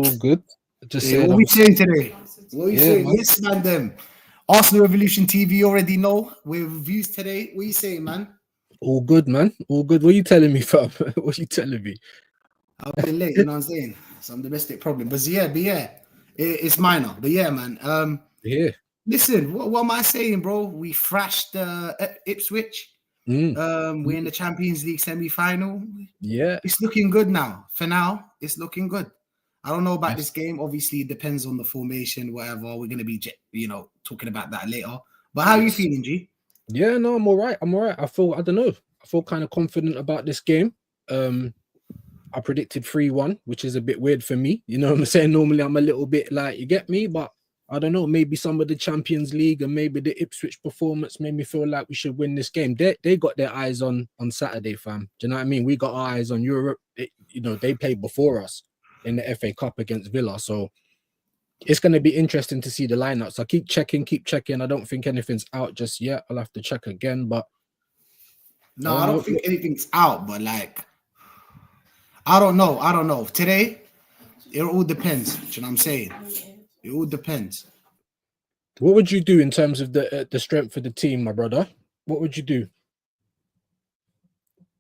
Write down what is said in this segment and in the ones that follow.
all good. Just Hey, saying, what are we saying today? What are you yeah, saying? man. Yes, man, them. Arsenal Revolution TV, you already know. We're reviews today. What are you saying, man? All good, man. All good. What are you telling me, fam? What are you telling me? I've been late, you know what I'm saying? Some domestic problem. But yeah, it's minor. But yeah, man. Yeah. Listen, what am I saying, bro? We thrashed Ipswich. Mm. We're in the Champions League semi-final. Yeah. It's looking good now. For now, it's looking good. I don't know about this game. Obviously, it depends on the formation, whatever. We're gonna be, talking about that later. But how are you feeling, G? Yeah, no, I'm all right. I'm all right. I don't know. I feel kind of confident about this game. I predicted 3-1, which is a bit weird for me. You know what I'm saying? Normally I'm a little bit like, you get me, but I don't know, maybe some of the Champions League and maybe the Ipswich performance made me feel like we should win this game. They got their eyes on Saturday, fam. Do you know what I mean? We got our eyes on Europe. They played before us in the FA Cup against Villa. So it's going to be interesting to see the lineups. I keep checking. I don't think anything's out just yet. I'll have to check again, but No, I don't think anything's out, but like, I don't know. Today, it all depends. Do you know what I'm saying? It all depends. what would you do in terms of the strength of the team, my brother? What would you do?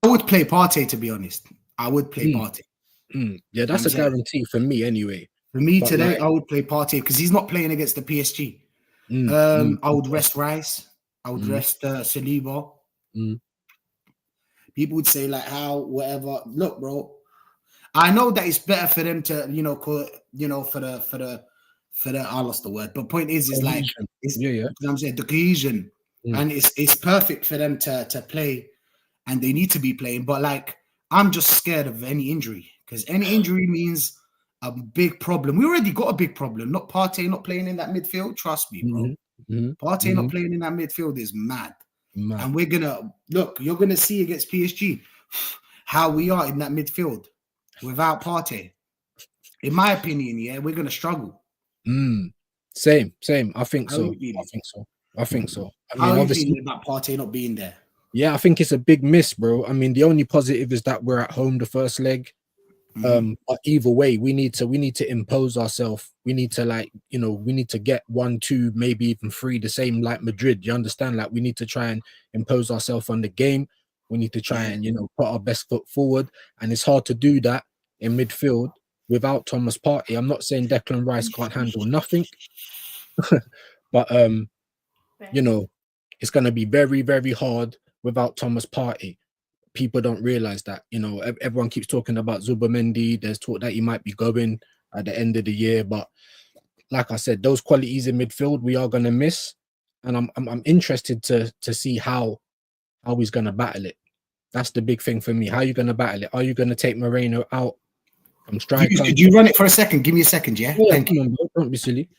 I would play Partey, to be honest. I would play Partey. Yeah, that's a guarantee for me anyway. For me But today, like, I would play Partey because he's not playing against the PSG. I would rest Rice. I would rest Saliba. People would say like how whatever. Look, bro, I know that it's better for them to for the I lost the word, but point is like it's, yeah. you know what I'm saying, the cohesion, and it's perfect for them to play, and they need to be playing. But like, I'm just scared of any injury because any injury means a big problem. We already got a big problem. Not Partey not playing in that midfield. Trust me, bro. Partey not playing in that midfield is mad. And we're gonna look. You're gonna see against PSG how we are in that midfield without Partey. In my opinion, yeah, we're gonna struggle. Same. I think How so. are you feeling? I think so. I How mean, are you obviously, feeling about Partey not being there? yeah, I think it's a big miss, bro. I mean, the only positive is that we're at home the first leg. But either way, we need to impose ourselves. We need to we need to get 1, 2, maybe even 3, the same like Madrid. You understand? Like we need to try and impose ourselves on the game. We need to try and put our best foot forward. And it's hard to do that in midfield without Thomas Partey. I'm not saying Declan Rice can't handle nothing, but it's gonna be very, very hard without Thomas Partey. People don't realize that, everyone keeps talking about Zubomendi. There's talk that he might be going at the end of the year, but like I said, those qualities in midfield we are gonna miss, and I'm interested to see how he's gonna battle it. That's the big thing for me. How are you gonna battle it? Are you gonna take Moreno out from striker? Could you run it for a second? Give me a second, yeah. Yeah, Thank you. on, bro. Don't be silly.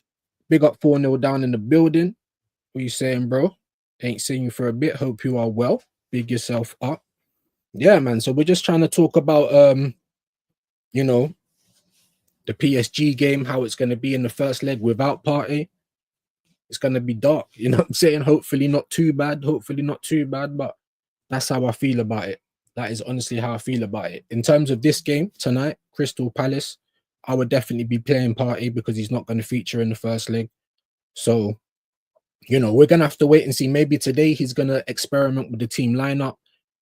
Big up 4-0 down in the building. What you saying, bro? Ain't seen you for a bit. Hope you are well. Big yourself up. Yeah, man. So we're just trying to talk about the PSG game, how it's going to be in the first leg without Partey. It's going to be dark, you know what I'm saying? Hopefully not too bad, but that's how I feel about it. That is honestly how I feel about it. In terms of this game tonight, Crystal Palace, I would definitely be playing Partey because he's not going to feature in the first leg. So, we're going to have to wait and see. Maybe today he's going to experiment with the team lineup.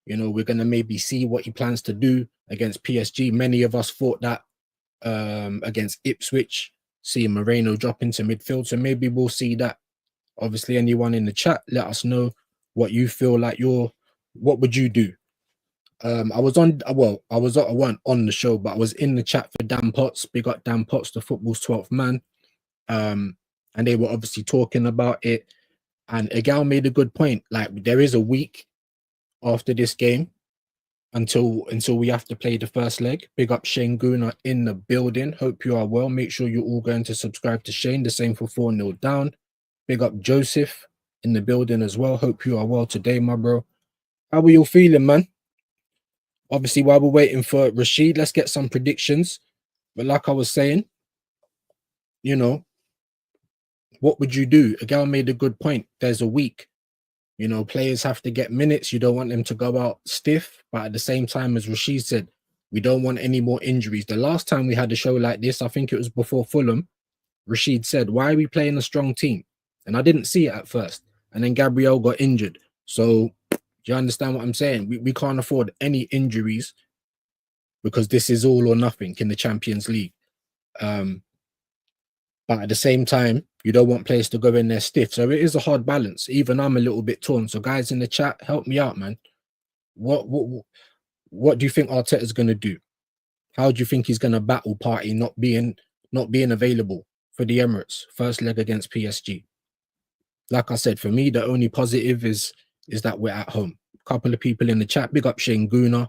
We're going to maybe see what he plans to do against PSG. Many of us thought that against Ipswich, seeing Moreno drop into midfield. So maybe we'll see that. Obviously, anyone in the chat, let us know what you feel like what would you do? I wasn't on the show, but I was in the chat for Dan Potts. Big up Dan Potts, the football's 12th man. And they were obviously talking about it. And Egal made a good point. Like, there is a week after this game until we have to play the first leg. Big up Shane Gooner in the building. Hope you are well. Make sure you're all going to subscribe to Shane. The same for 4-0 down. Big up Joseph in the building as well. Hope you are well today, my bro. How are you feeling, man? Obviously, while we're waiting for Rashid, let's get some predictions. But like I was saying, what would you do? Egal made a good point. There's a week. Players have to get minutes. You don't want them to go out stiff. But at the same time, as Rashid said, We don't want any more injuries. The last time we had a show like this, I think it was before Fulham, Rashid said, why are we playing a strong team? And I didn't see it at first. And then Gabriel got injured. So do you understand what I'm saying? We can't afford any injuries because this is all or nothing in the Champions League. But at the same time, you don't want players to go in there stiff. So it is a hard balance. Even I'm a little bit torn. So guys in the chat, help me out, man. What do you think Arteta's going to do? How do you think he's going to battle Partey not being available for the Emirates first leg against PSG? Like I said, for me, the only positive is that we're at home. A couple of people in the chat, big up Shane Guna.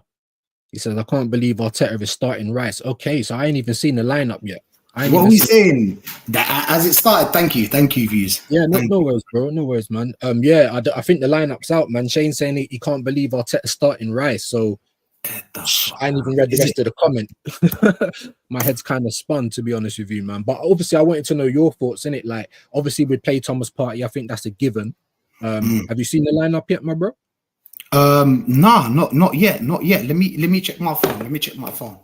He says, I can't believe Arteta is starting Rice. Okay, so I ain't even seen the lineup yet. What are we saying? That as it started, thank you, views. Yeah, no worries, bro. No worries, man. Yeah, I think the lineup's out, man. Shane's saying he can't believe Arteta's starting Rice. So I ain't even read the rest of the comment. My head's kind of spun, to be honest with you, man. But obviously, I wanted to know your thoughts in it. Like, obviously, we'd play Thomas Partey. I think that's a given. Have you seen the lineup yet, my bro? Nah, not yet. Let me check my phone.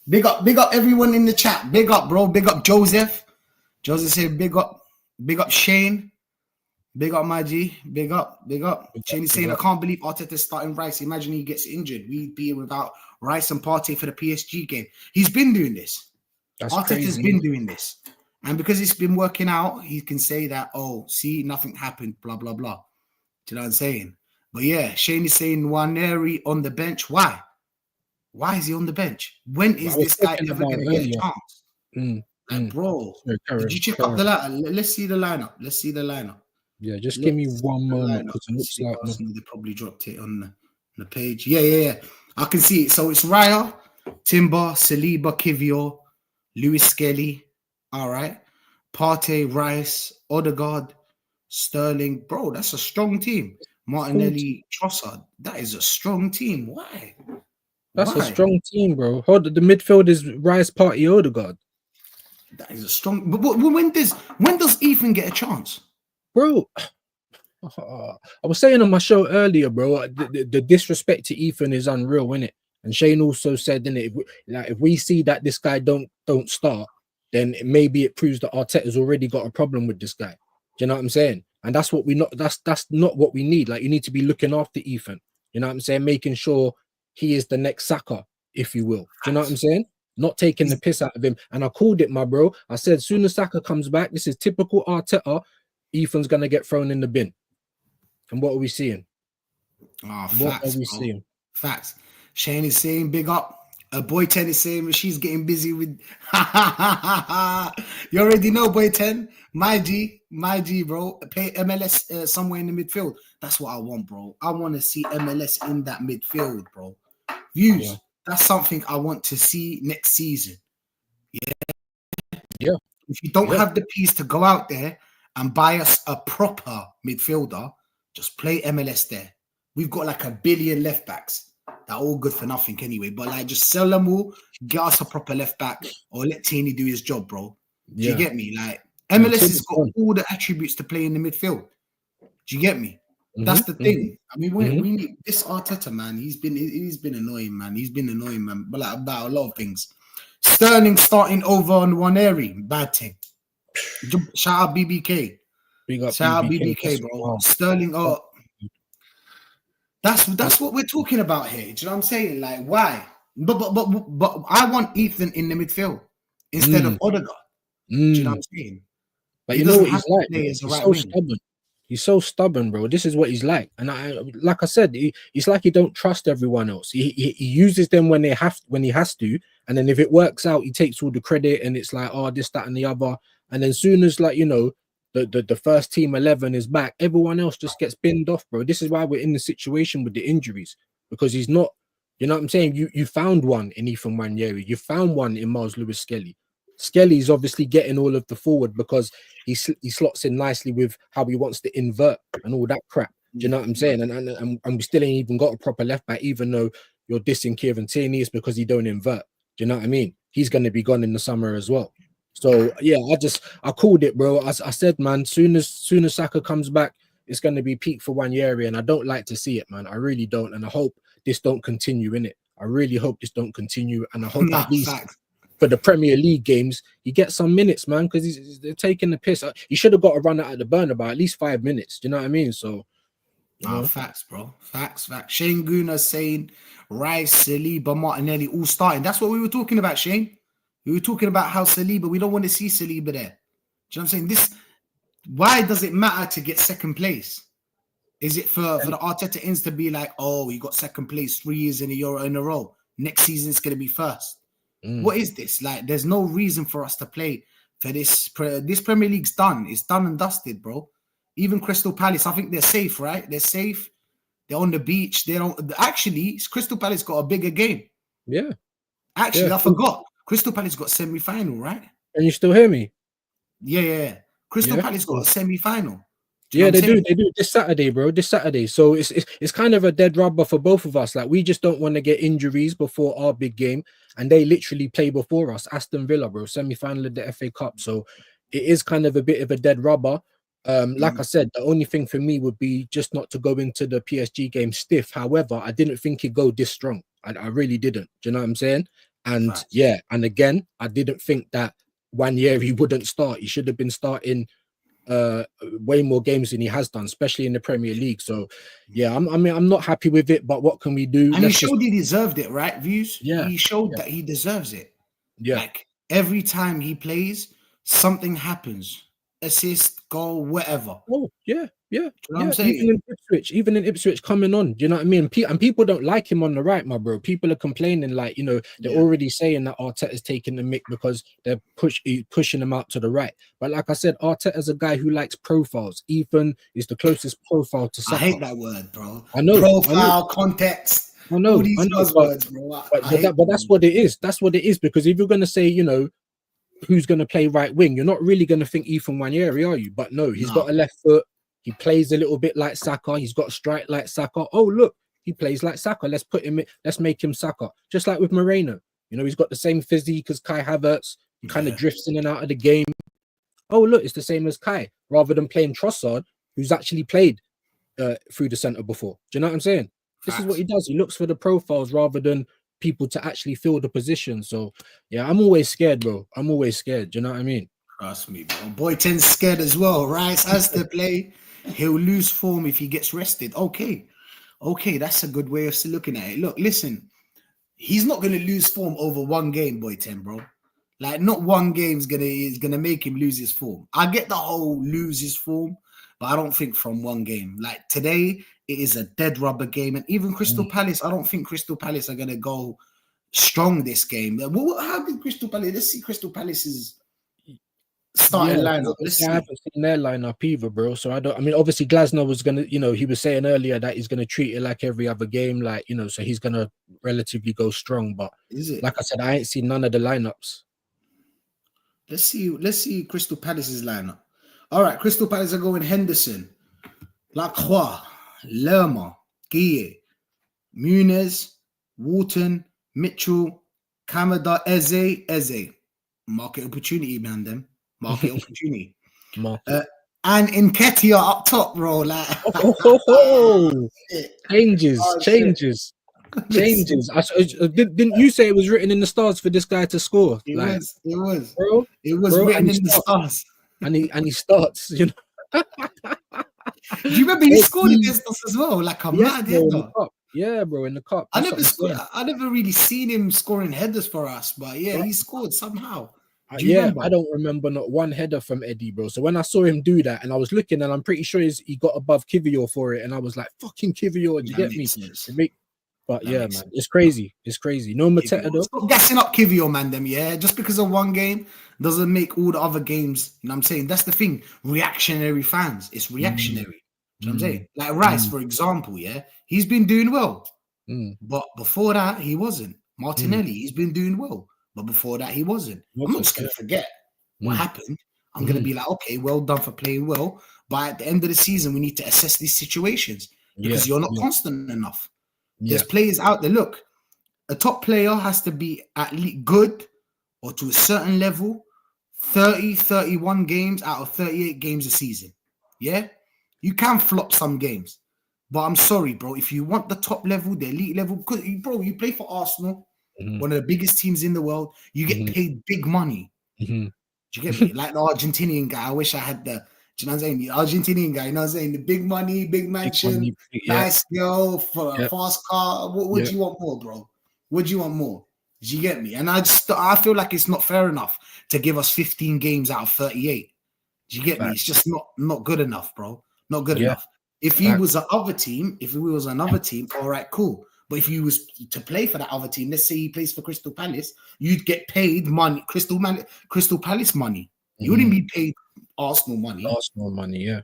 Big up everyone in the chat. Big up, bro. Big up Joseph. Joseph said big up Shane. Big up my G. Big up. Shane is saying, I can't believe Arteta's starting Rice. Imagine he gets injured. We'd be without Rice and Partey for the PSG game. He's been doing this. Arteta's been doing this. And because it's been working out, he can say that, oh, see, nothing happened, blah, blah, blah. Do you know what I'm saying? But yeah, Shane is saying Nwaneri on the bench. Why? Why is he on the bench? When is this guy ever going to get a chance? Bro, did you check up the lineup? Let's see the lineup. Yeah, just give me one moment because it looks like they probably dropped it on the page. Yeah. I can see it. So it's Raya, Timber, Saliba, Kivior, Lewis Skelly. All right. Partey, Rice, Odegaard, Sterling. Bro, that's a strong team. Martinelli, Trossard. That is a strong team. Why? That's a strong team, bro. Hold the midfield is Rice, Partey, Odegaard. That is a strong. But when does Ethan get a chance, bro? I was saying on my show earlier, bro. The disrespect to Ethan is unreal, innit? And Shane also said, innit, if we see that this guy don't start, then maybe it proves that Arteta's already got a problem with this guy. Do you know what I'm saying? And that's what that's not what we need. Like, you need to be looking after Ethan. You know what I'm saying? Making sure he is the next Saka, if you will. Do you know what I'm saying? Not taking the piss out of him. And I called it, my bro. I said, soon as Saka comes back, this is typical Arteta. Ethan's going to get thrown in the bin. And what are we seeing? Seeing? Facts. Shane is saying, big up. Boy 10 is saying, she's getting busy with... You already know, Boy 10. My G, bro. Pay MLS somewhere in the midfield. That's what I want, bro. I want to see MLS in that midfield, bro. Views. Yeah. That's something I want to see next season. Yeah. If you don't have the piece to go out there and buy us a proper midfielder, just play MLS there. We've got like 1 billion left backs. They're all good for nothing anyway. But like, just sell them all, get us a proper left back, or let Tini do his job, bro. Do you get me? Like, MLS has got all the attributes to play in the midfield. Do you get me? That's the thing. I mean, we need this Arteta, man. He's been annoying, man. But like, about a lot of things. Sterling starting over on Nwaneri, bad thing. Shout out BBK. Shout out BBK, bro. Wow. Sterling, that's what we're talking about here. Do you know what I'm saying? Like, why? But I want Ethan in the midfield instead of Odegaard. Do you know what I'm saying? But you know what he's like? He's so stubborn. He's so stubborn, bro. This is what he's like. And like I said, he's like he don't trust everyone else. He uses them when he has to, and then if it works out, he takes all the credit, and it's like, oh, this, that, and the other. And then soon as, like, you know, the first team 11 is back, everyone else just gets binned off, bro. This is why we're in the situation with the injuries, because he's not, you know what I'm saying? You found one in Ethan Nwaneri. You found one in Miles Lewis Skelly. Skelly's obviously getting all of the forward because he slots in nicely with how he wants to invert and all that crap. Do you know what I'm saying? And we still ain't even got a proper left back, even though you're dissing Kieran Tierney, it's because he don't invert. Do you know what I mean? He's going to be gone in the summer as well. So yeah, I called it, bro. I said, man, soon as Saka comes back, it's going to be peak for Nwaneri, and I don't like to see it, man. I really don't, and I hope this don't continue in it. I really hope this don't continue, and I hope Nah, at least facts. for the Premier League games, he gets some minutes, man, because they're taking the piss. He should have got a run out of the burner by at least 5 minutes. Do you know what I mean? So, you Nah, know, facts, bro. Facts. Shane Guna saying Rice, Saliba, Martinelli all starting. That's what we were talking about, Shane. We were talking about how Saliba, we don't want to see Saliba there. Do you know what I'm saying? Why does it matter to get second place? Is it for the Arteta ins to be like, oh, you got second place 3 years in a row. Next season it's going to be first. What is this? Like, there's no reason for us to play for this. This Premier League's done. It's done and dusted, bro. Even Crystal Palace, I think they're safe, right? They're safe. They're on the beach. They don't actually. Crystal Palace got a bigger game. Yeah. Actually, I forgot. Crystal Palace got semi-final, right? Can you still hear me? Yeah. Crystal Palace got a semi-final. Yeah, they do this Saturday, bro. This Saturday. So it's kind of a dead rubber for both of us. Like, we just don't want to get injuries before our big game, and they literally play before us. Aston Villa, bro, semi-final of the FA Cup. So it is kind of a bit of a dead rubber. Like I said, the only thing for me would be just not to go into the PSG game stiff. However, I didn't think he'd go this strong. I really didn't. Do you know what I'm saying? And yeah, and again, I didn't think that 1 year he wouldn't start. He should have been starting way more games than he has done, especially in the Premier League. So yeah, I'm not happy with it, but what can we do? And he showed he deserved it, right? Views. Yeah, he showed that he deserves it. Yeah, like every time he plays, something happens. Assist, goal, whatever. Oh yeah. You know what I'm saying? Even in Ipswich coming on, do you know what I mean? And people don't like him on the right, my bro. People are complaining, like, you know, they're already saying that Arteta's taking the mick because they're pushing him out to the right. But like I said, Arteta's a guy who likes profiles. Ethan is the closest profile to Saka. I hate that word, bro. I know. Profile, context. I know. All these buzzwords, bro. But that's what it is. That's what it is. Because if you're gonna say, you know, who's gonna play right wing, you're not really gonna think Ethan Nwaneri, are you? But no, he's got a left foot. He plays a little bit like Saka. He's got a strike like Saka. Oh, look, he plays like Saka. Let's put him in. Let's make him Saka. Just like with Moreno. You know, he's got the same physique as Kai Havertz. He kind of drifts in and out of the game. Oh, look, it's the same as Kai. Rather than playing Trossard, who's actually played through the centre before. Do you know what I'm saying? This is what he does. He looks for the profiles rather than people to actually fill the position. So, yeah, I'm always scared, bro. I'm always scared. Do you know what I mean? Trust me, bro. Boy 10's scared as well. Rice has to play. He'll lose form if he gets rested. Okay, that's a good way of looking at it. Look, listen, he's not going to lose form over one game, Boy 10, bro. Like, not one game is gonna make him lose his form. I get the whole lose his form, but I don't think from one game. Like, today, it is a dead rubber game. And even Crystal Palace, I don't think Crystal Palace are going to go strong this game. How did Crystal Palace? Let's see Crystal Palace's starting lineup. I haven't seen their lineup either, bro. So I mean, obviously Glasner was gonna, you know, he was saying earlier that he's gonna treat it like every other game, like, you know, so he's gonna relatively go strong. But like I said, I ain't seen none of the lineups. Let's see Crystal Palace's lineup. All right, Crystal Palace are going Henderson, Lacroix, Lerma, Guille, Muniz, Wharton, Mitchell, Kamada, Eze. Market opportunity, man, them. Market opportunity. And Nketiah up top, bro. Like, changes. Didn't you say it was written in the stars for this guy to score? It was, bro. It was written in the stars. And he starts, you know. Do you remember he scored against us as well? Like a mad header. Yeah, bro, in the cup. I never really seen him scoring headers for us, but yeah, he scored somehow. I don't remember not one header from Eddie, bro. So when I saw him do that, and I was looking, and I'm pretty sure he got above Kivior for it, and I was like, "Fucking Kivior, do you get me?" But yeah, man, it's crazy. It's crazy. No Mateta though. Stop gassing up Kivior, man. Them, yeah. Just because of one game doesn't make all the other games. You know what I'm saying? That's the thing. Reactionary fans. It's reactionary. You know what I'm saying? Like Rice, for example, yeah, he's been doing well, but before that he wasn't. Martinelli, he's been doing well, but before that he wasn't. I'm not just gonna forget what happened. I'm gonna be like, okay, well done for playing well, but at the end of the season we need to assess these situations because you're not constant enough. There's players out there. Look, a top player has to be at least good or to a certain level, 30, 31 games out of 38 games a season. Yeah, you can flop some games, But I'm sorry, bro. If you want the top level, the elite level, because bro, you play for Arsenal, one of the biggest teams in the world. You get paid big money. Mm-hmm. Do you get me? Like the Argentinian guy. I wish I had the. Do you know what I'm saying? The Argentinian guy. You know what I'm saying? The big money, big mansion, nice girl, for a fast car. What would you want more, bro? Would you want more? Do you get me? And I feel like it's not fair enough to give us 15 games out of 38. Do you get me? It's just not good enough, bro. Not good enough. If he was another team, all right, cool. But if he was to play for that other team, let's say he plays for Crystal Palace, you'd get paid money, Crystal Palace money. You wouldn't be paid Arsenal money.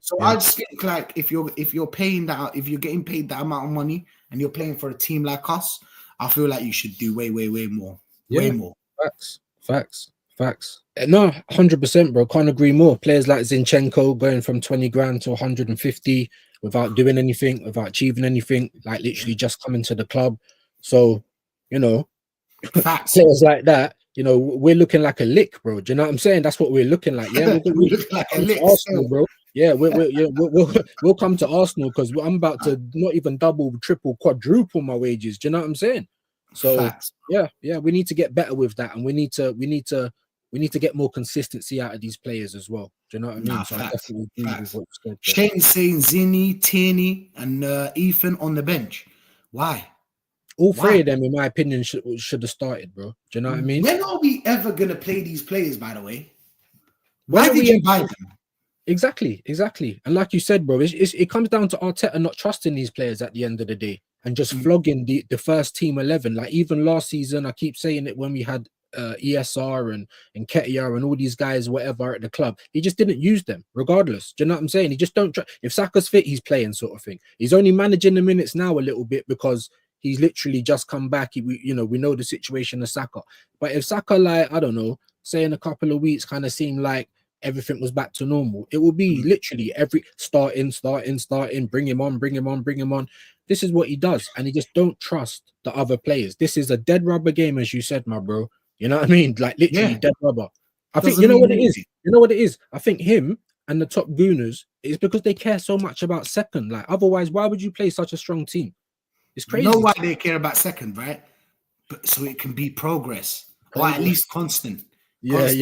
So I just think like if you're paying that, if you're getting paid that amount of money and you're playing for a team like us, I feel like you should do way more. Way more. Facts. No, 100%, bro. Can't agree more. Players like Zinchenko going from 20 grand to 150 without doing anything, without achieving anything, like literally just coming to the club. So, you know, players like that, you know, we're looking like a lick, bro. Do you know what I'm saying? That's what we're looking like. Yeah, we're looking like a lick, Arsenal, bro. Yeah, we'll come to Arsenal because I'm about to not even double, triple, quadruple my wages. Do you know what I'm saying? So yeah, we need to get better with that, and we need to get more consistency out of these players as well. Do you know what I mean? So I definitely agree with what you said. Shane's saying Zinni, Tierney, and Ethan on the bench. Why? All three of them, in my opinion, should have started, bro. Do you know what I mean? When are we ever gonna play these players? By the way, why did you buy them? Exactly. And like you said, bro, it comes down to Arteta not trusting these players at the end of the day and just flogging the first team 11. Like even last season, I keep saying it when we had ESR and Ketia and all these guys, whatever, at the club, he just didn't use them regardless. Do you know what I'm saying? He just don't try. If Saka's fit, he's playing, sort of thing. He's only managing the minutes now a little bit because he's literally just come back. We know the situation of Saka. But if Saka, like, I don't know, say in a couple of weeks kind of seemed like everything was back to normal, it will be literally every starting, bring him on. This is what he does, and he just don't trust the other players. This is a dead rubber game, as you said, my bro. You know what I mean? Like literally dead rubber. I think you know what it is. You know what it is. I think him and the top gooners is because they care so much about second. Like otherwise, why would you play such a strong team? It's crazy. You know why they care about second, right? But so it can be progress, or at least constant progress.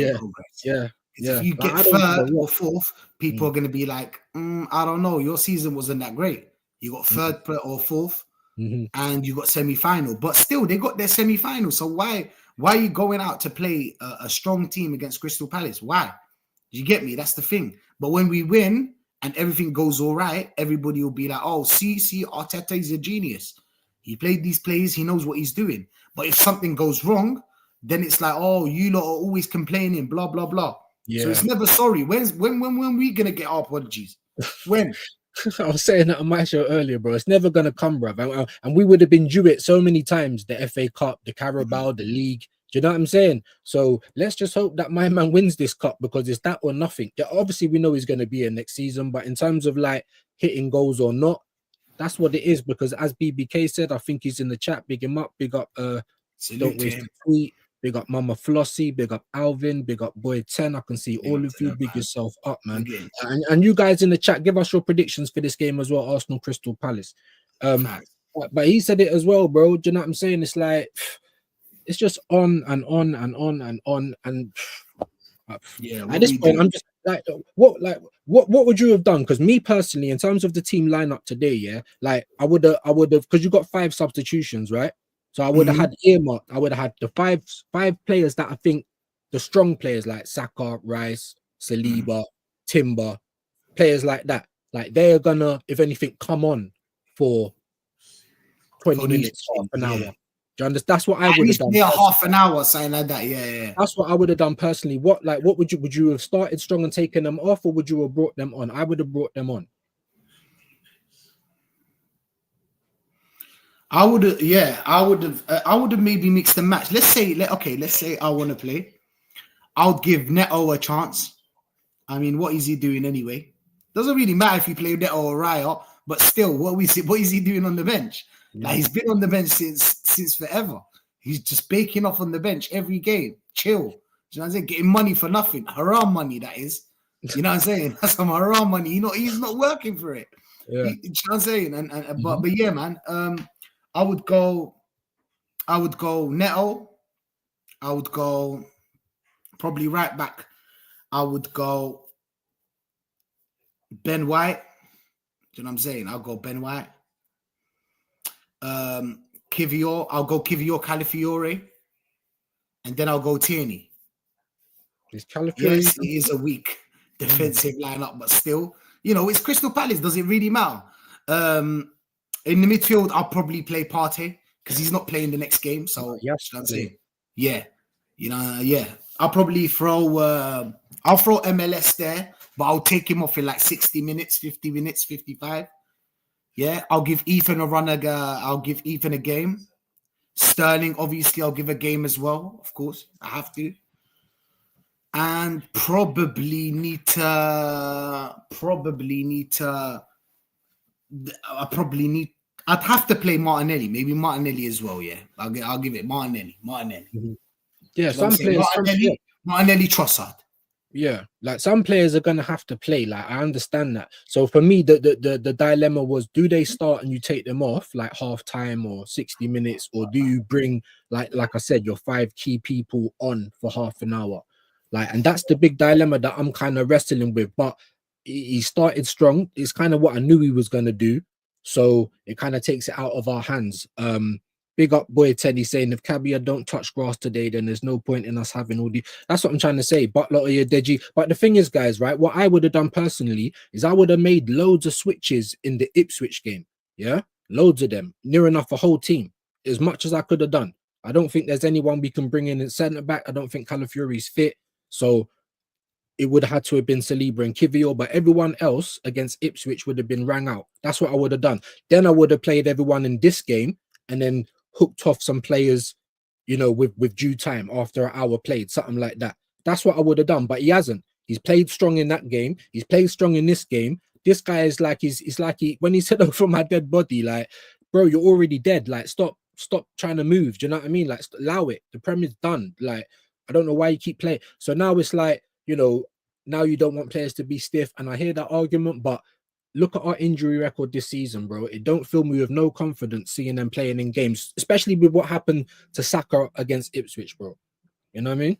If you get third or fourth, people are going to be like, I don't know, your season wasn't that great. You got third or fourth, and you got semi-final. But still, they got their semi-final. So why are you going out to play a strong team against Crystal Palace? Why? You get me? That's the thing. But when we win and everything goes all right, everybody will be like, oh, see, Arteta is a genius. He played these players. He knows what he's doing. But if something goes wrong, then it's like, oh, you lot are always complaining, blah, blah, blah. Yeah. So it's never sorry. When we gonna get our apologies? When? I was saying that on my show earlier, bro. It's never gonna come, bro. And we would have been due it so many times: the FA Cup, the Carabao, the league. Do you know what I'm saying? So let's just hope that my man wins this cup because it's that or nothing. Yeah, obviously, we know he's gonna be here next season, but in terms of like hitting goals or not, that's what it is. Because as BBK said, I think he's in the chat. Big him up. Big up. Don't waste the tweet. Big up Mama Flossie, big up Alvin, big up Boy 10. I can see all of you. Big yourself up, man. And you guys in the chat, give us your predictions for this game as well, Arsenal Crystal Palace. But he said it as well, bro. Do you know what I'm saying? It's like, it's just on and on and on and on. And at this point, I'm just like, what would you have done? Because me personally, in terms of the team lineup today, yeah, like I would have, because you got 5 substitutions, right? So I would have had earmarked. I would have had the five players that I think the strong players like Saka, Rice, Saliba, Timber, players like that. Like they are gonna, if anything, come on for 20 minutes, half an hour. Do you understand? That's what I would have done. Half an hour, something like that. Yeah. That's what I would have done personally. What would you have started strong and taken them off, or would you have brought them on? I would have brought them on. I would have maybe mixed and match. Let's say I want to play. I'll give Neto a chance. I mean, what is he doing anyway? Doesn't really matter if you play Neto or Raya, but still, what is he doing on the bench? Like he's been on the bench since forever. He's just baking off on the bench every game. Chill. Do you know what I'm saying? Getting money for nothing. Haram money, that is. You know what I'm saying? That's some haram money. He's not working for it. Yeah. You know what I'm saying? But yeah, man. I would go Neto. I would go probably right back. I would go Ben White. Do you know what I'm saying? I'll go Ben White. Kivior. I'll go Kivior Calafiore. And then I'll go Tierney. Is Calafiore? Yes, it is a weak defensive lineup, but still, you know, it's Crystal Palace. Does it really matter? In the midfield, I'll probably play Partey because he's not playing the next game. So yes, I'm saying, yeah, you know, yeah. I'll probably throw I'll throw MLS there, but I'll take him off in like 60 minutes, 50 minutes, 55. Yeah, I'll give Ethan a run. I'll give Ethan a game. Sterling, obviously, I'll give a game as well. Of course, I have to. And I'd have to play Martinelli. Maybe Martinelli as well. Yeah, I'll give it Martinelli. Mm-hmm. Yeah, some players. Martinelli Trossard. Yeah, like some players are gonna have to play. Like I understand that. So for me, the dilemma was: do they start and you take them off like half time or 60 minutes, or do you bring like I said, your 5 key people on for half an hour? Like, and that's the big dilemma that I'm kind of wrestling with. But he started strong. It's kind of what I knew he was gonna do. So it kind of takes it out of our hands. Big up boy Teddy saying if Cabia don't touch grass today, then there's no point in us having all the. That's what I'm trying to say. Butler or your Deji. But the thing is, guys, right? What I would have done personally is I would have made loads of switches in the Ipswich game. Yeah, loads of them, near enough a whole team, as much as I could have done. I don't think there's anyone we can bring in at centre back. I don't think Calafiori's fit, so it would have had to have been Saliba and Kivior, but everyone else against Ipswich would have been rang out. That's what I would have done. Then I would have played everyone in this game and then hooked off some players, you know, with due time after an hour played, something like that. That's what I would have done, but he hasn't. He's played strong in that game. He's played strong in this game. This guy is like, he's like when he said over my dead body, like, bro, you're already dead. Like, stop trying to move. Do you know what I mean? Like, allow it. The Premier's done. Like, I don't know why you keep playing. So now it's like, you know, now you don't want players to be stiff, and I hear that argument, but look at our injury record this season, bro. It don't fill me with no confidence seeing them playing in games, especially with what happened to Saka against Ipswich, bro. You know what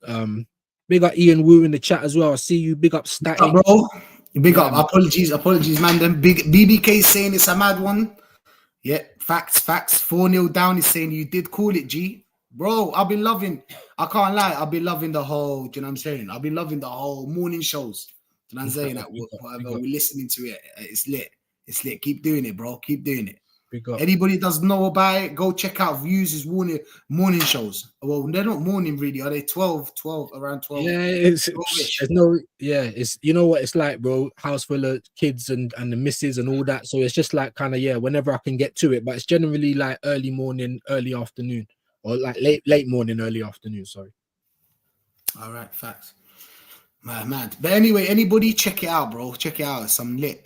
I mean? Big up Ian Wu in the chat as well. I see you. Big up Static. Bro. Big up. Man. Apologies, man. Them BBK saying it's a mad one. Yeah, facts. 4-0 down is saying you did call it, G. Bro, I can't lie, I've been loving the whole, do you know what I'm saying? I've been loving the whole morning shows. Do you know what I'm saying? That whatever we're listening to it, it's lit. It's lit. Keep doing it, bro. Keep doing it. Anybody doesn't know about it, go check out Views' morning shows. Well, they're not morning really, are they? 12, around 12. Yeah, it's you know what it's like, bro. House full of kids and the missus and all that. So it's just like kind of, yeah, whenever I can get to it. But it's generally like early morning, early afternoon. Or like late morning, early afternoon, sorry. All right, facts. Man. But anyway, anybody check it out, bro. Check it out. It's lit.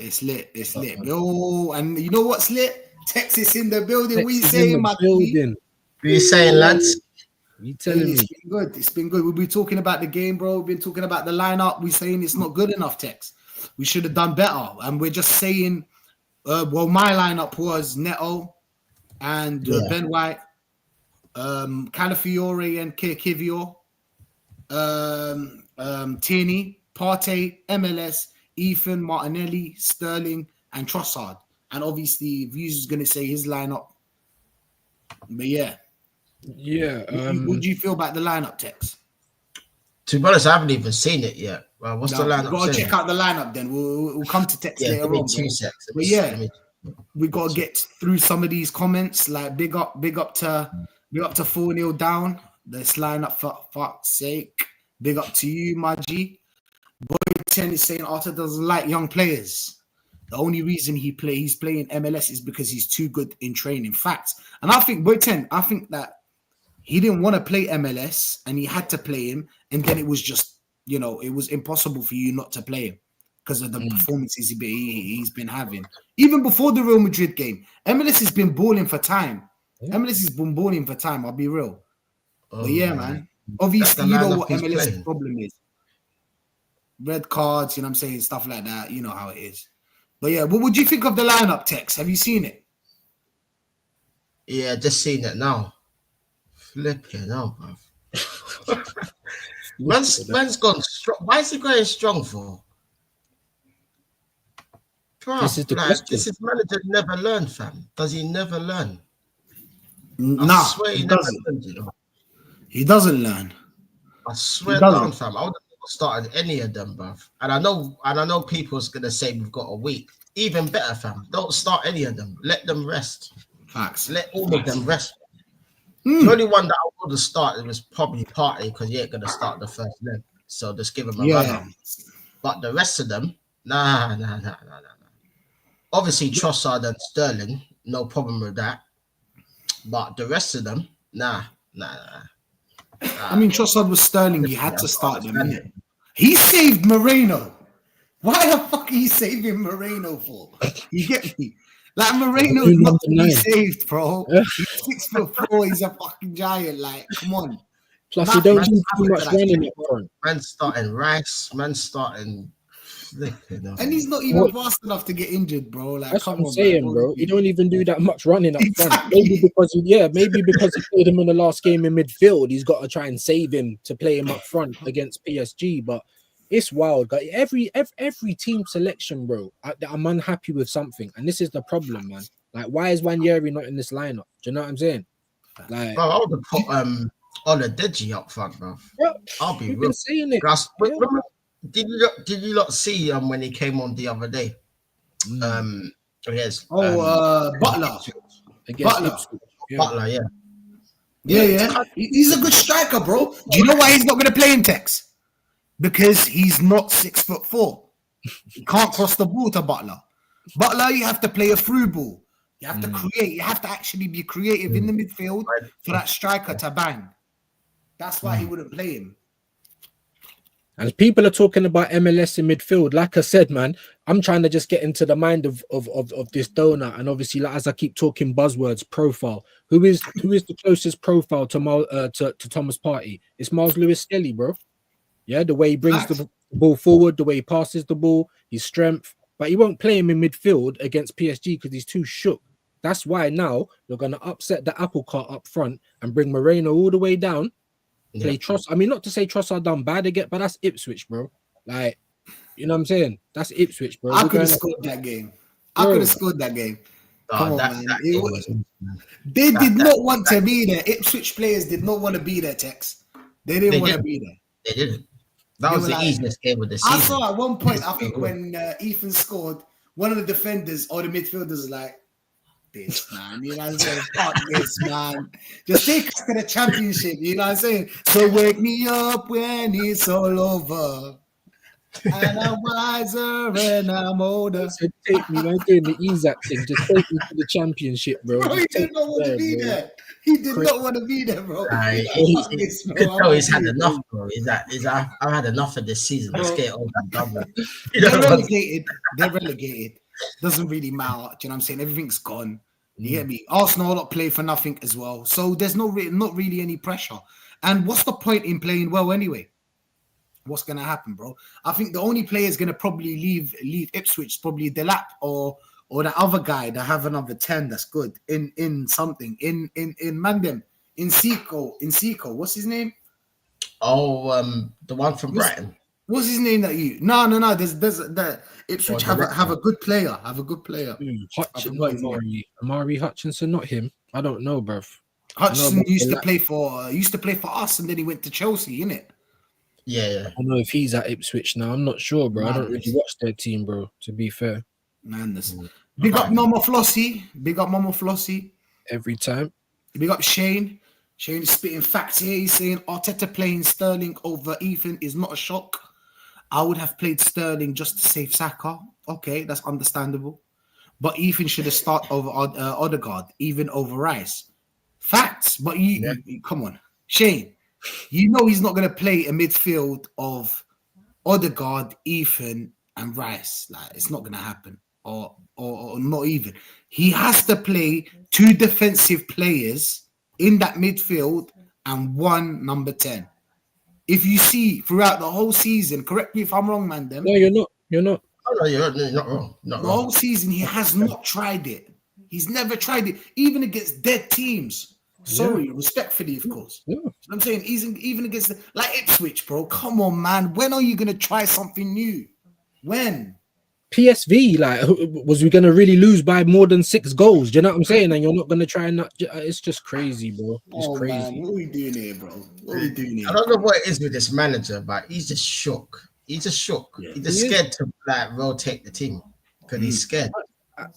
It's lit. Yo, and you know what's lit? Texas in the building. What you saying, my building? What you saying, lads? You telling me? It's been good. We'll be talking about the game, bro. We've been talking about the lineup. We're saying it's not good enough, Tex. We should have done better. And we're just saying, well, my lineup was Neto and Ben White. Calafiore and Kivior, Tierney, Partey, MLS, Ethan, Martinelli, Sterling, and Trossard. And obviously, Views is going to say his lineup. But yeah. What do you feel about the lineup, Tex? To be honest, I haven't even seen it yet. Well, what's the lineup? We've got to check out the lineup then. We'll come to Tex later on. 2 seconds. But yeah, we got to get through some of these comments. Like, big up to 4-0 down. This lineup, for fuck's sake. Big up to you, my G. Boy 10 is saying Arthur doesn't like young players. The only reason he's playing MLS is because he's too good in training. Facts. And I think, Boy 10, I think that he didn't want to play MLS and he had to play him. And then it was just, you know, it was impossible for you not to play him because of the performances he's been having. Even before the Real Madrid game, MLS has been balling for time. MLS has been balling for time, I'll be real. But yeah, man. Obviously, you know what MLS's problem is. red cards, you know what I'm saying, stuff like that. You know how it is. But yeah, what would you think of the lineup, Tex? Have you seen it? Yeah, just seeing it now. Flipping hell, bro. man's gone strong. Why is he going strong for? Bro, This is the like question. this is manager never learned, fam. Does he never learn? I Nah, swear he he never doesn't. learned, you know. He doesn't learn. I He swear down, doesn't. fam. I would have started any of them, bruv. And I know people's gonna say we've got a week. Even better, fam. Don't start any of them. Let them rest. Facts. Let all of them rest. The Mm. only one that I would have started was probably Partey because he ain't gonna start the first leg. So just give him a run Yeah. up. But the rest of them, nah. Obviously, Trossard and Sterling, no problem with that. But the rest of them, nah. I mean, Trossard was Sterling. You had to start them, innit? He saved Moreno. Why the fuck are you saving Moreno for? You get me? Like, Moreno's New not to number be 9. saved, bro. He's 6'4". He's a fucking giant. Like, come on. Plus, he don't do too happened much to that running shit. up front. Man's starting Rice. Man's starting flipping. And he's not even fast enough to get injured, bro. Like, That's what come I'm on, saying, man. bro. He don't even do that much running up front. Exactly. Maybe because he played him in the last game in midfield, he's got to try and save him to play him up front against PSG. But it's wild. Like, every team selection, bro, I'm unhappy with something, and this is the problem, man. Like, why is Wanyeri not in this lineup? Do you know what I'm saying? Like, Bro, I would have put Oladeji up front, bro. I'll be you've real. been saying it. Remember, did you not see when he came on the other day? Yes. Butler. Against Butler. Ipswich. Yeah. Butler, yeah. Yeah. He's a good striker, bro. Do you know why he's not going to play in Tex? Because he's not 6'4". He can't cross the ball to Butler. Butler, you have to play a through ball. You have to create. You have to actually be creative in the midfield for that striker to bang. That's why he wouldn't play him. And people are talking about MLS in midfield. Like I said, man, I'm trying to just get into the mind of this donor. And obviously, like, as I keep talking buzzwords, profile. Who is the closest profile to Thomas Partey? It's Miles Lewis Skelly, bro. Yeah, the way he brings the ball forward, the way he passes the ball, his strength. But he won't play him in midfield against PSG because he's too shook. That's why now you're going to upset the apple cart up front and bring Moreno all the way down. Play Trossard. I mean, not to say Trossard done bad again, but that's Ipswich, bro. Like, you know what I'm saying? That's Ipswich, bro. I could have scored that game. Come on, man. They did not want to be there. Ipswich players did not want to be there, Tex. They didn't want to be there. They didn't. That was the easiest game of the season. I saw at one point, I think when Ethan scored, one of the defenders or the midfielders was like, this, man. You know what I'm saying? Fuck this, man. Just take us to the championship. You know what I'm saying? So wake me up when it's all over. And I'm wiser and I'm older. So take me, man, doing the Isaac thing. Just take me to the championship, bro. He did not want to be there. He did not want to be there, bro. He's had enough, bro. I've had enough of this season. Let's get over and done with. They're relegated. Doesn't really matter. Do you know what I'm saying? Everything's gone. You get me? Arsenal not play for nothing as well. So there's not really any pressure. And what's the point in playing well anyway? What's going to happen, bro? I think the only player is going to probably leave Ipswich, probably Delap or the other guy that have another 10 that's good in Mandem, in Seco. What's his name? Oh, the one from Brighton. What's his name that you? No. There's the Ipswich have a good player. Amari Hutchinson, not him. I don't know, bruv. Hutchinson used to play for us, and then he went to Chelsea, innit? Yeah. I don't know if he's at Ipswich now. I'm not sure, bro. I don't really watch their team, bro. To be fair, madness. Big up Mama Flossie. Every time. Big up Shane. Shane is spitting facts here. He's saying Arteta playing Sterling over Ethan is not a shock. I would have played Sterling just to save Saka. Okay, that's understandable. But Ethan should have started over Odegaard, even over Rice. Facts. But you come on, Shane. You know he's not going to play a midfield of Odegaard, Ethan, and Rice. Like, it's not going to happen. Or not even. He has to play 2 defensive players in that midfield and 1 number 10. if you see throughout the whole season, correct me if I'm wrong, man. Them No, you're not. You're not. Oh, no, you're not wrong. Not the wrong. whole season he has not tried it. He's never tried it, even against dead teams. Sorry, respectfully, of course. Yeah. You know what I'm saying, even against like Ipswich, bro. Come on, man. When are you gonna try something new? When? PSV, like, was we gonna really lose by more than 6 goals? Do you know what I'm saying? And you're not gonna try and not. It's just crazy, bro. It's crazy. Man, what are we doing here, bro? What are we doing here? I don't know what it is with this manager, but he's just shook. He's just shook. Yeah. He's just scared to like rotate the team because he's scared.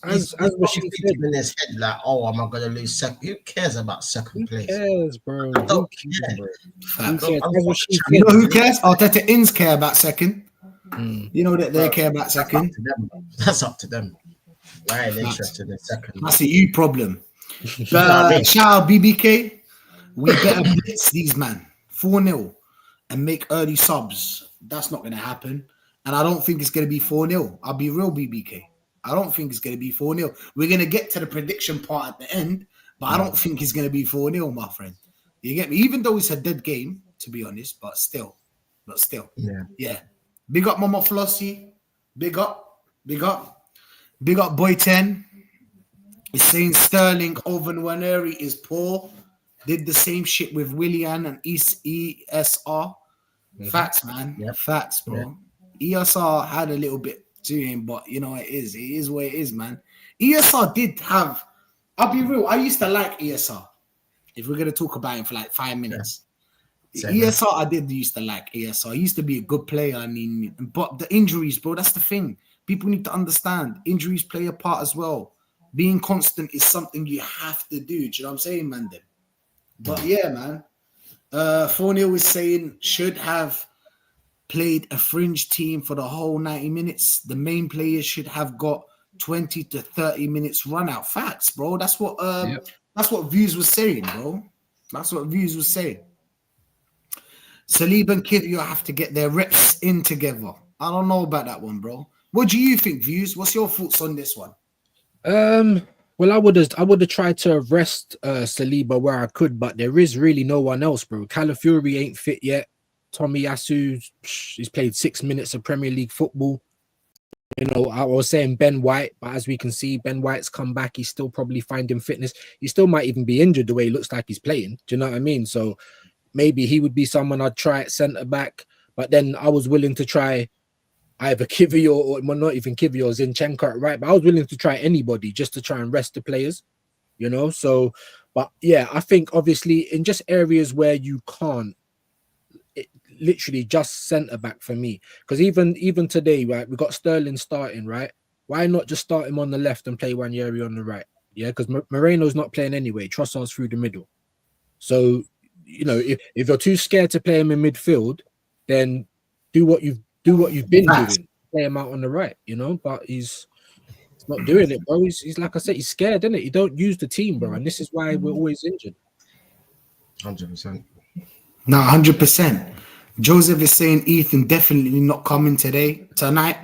As He's Rashid said, in his head like, oh, am I gonna lose second? Who cares about second place? who cares, bro? I don't Who cares, bro? Facts. Who cares? I'm As Rashid You said, know who cares? Arteta Inns care about second. Mm. You know that they care about That's up second. to them. That's up to them. I ain't interested in second. That's a you problem. I mean? Shout out BBK. We better blitz these man 4-0 and make early subs. That's not going to happen. And I don't think it's going to be 4-0. I'll be real, BBK. I don't think it's going to be 4-0. We're going to get to the prediction part at the end, but I don't think it's going to be 4-0, my friend. You get me? Even though it's a dead game, to be honest, but still. Yeah. Big up Mama Flossie. Big up. Big up Boy 10. He's saying Sterling over Nwaneri is poor. Did the same shit with Willian and ESR. Facts, man. Yep. Facts, bro. ESR had a little bit to him, but you know it is what it is, man. ESR did have. I'll be real. I used to like ESR. If we're gonna talk about him for like 5 minutes, ESR I did used to like ESR. He used to be a good player. I mean, but the injuries, bro. That's the thing. People need to understand. Injuries play a part as well. Being constant is something you have to do. Do you know what I'm saying, man? Then. But yeah, man. 4-0 is saying should have played a fringe team for the whole 90 minutes. The main players should have got 20 to 30 minutes run out. Facts, bro. That's what Views was saying, bro. That's what Views was saying. Saliba and Kivio have to get their reps in together. I don't know about that one, bro. What do you think, Views? What's your thoughts on this one? Well, I would have tried to rest Saliba where I could, but there is really no one else, bro. Calafiori ain't fit yet. Tommy Yasu, he's played 6 minutes of Premier League football. You know, I was saying Ben White, but as we can see, Ben White's come back. He's still probably finding fitness. He still might even be injured the way he looks like he's playing. Do you know what I mean? So maybe he would be someone I'd try at centre back. But then I was willing to try either Kivio or well, not even Kivio, Zinchenko at right. But I was willing to try anybody just to try and rest the players, you know. So, but yeah, I think obviously in just areas where you can't, literally just centre back for me. Because even today, right, we got Sterling starting, right? Why not just start him on the left and play Wanyeri on the right? Yeah, because Moreno's not playing anyway. Trossard's through the middle. So, you know, if you're too scared to play him in midfield, then do what you've been doing. Play him out on the right, you know. But he's not doing it, bro. He's like I said, he's scared, isn't it? He don't use the team, bro, and this is why we're always injured. 100%. No, 100%. Joseph is saying Ethan definitely not coming tonight.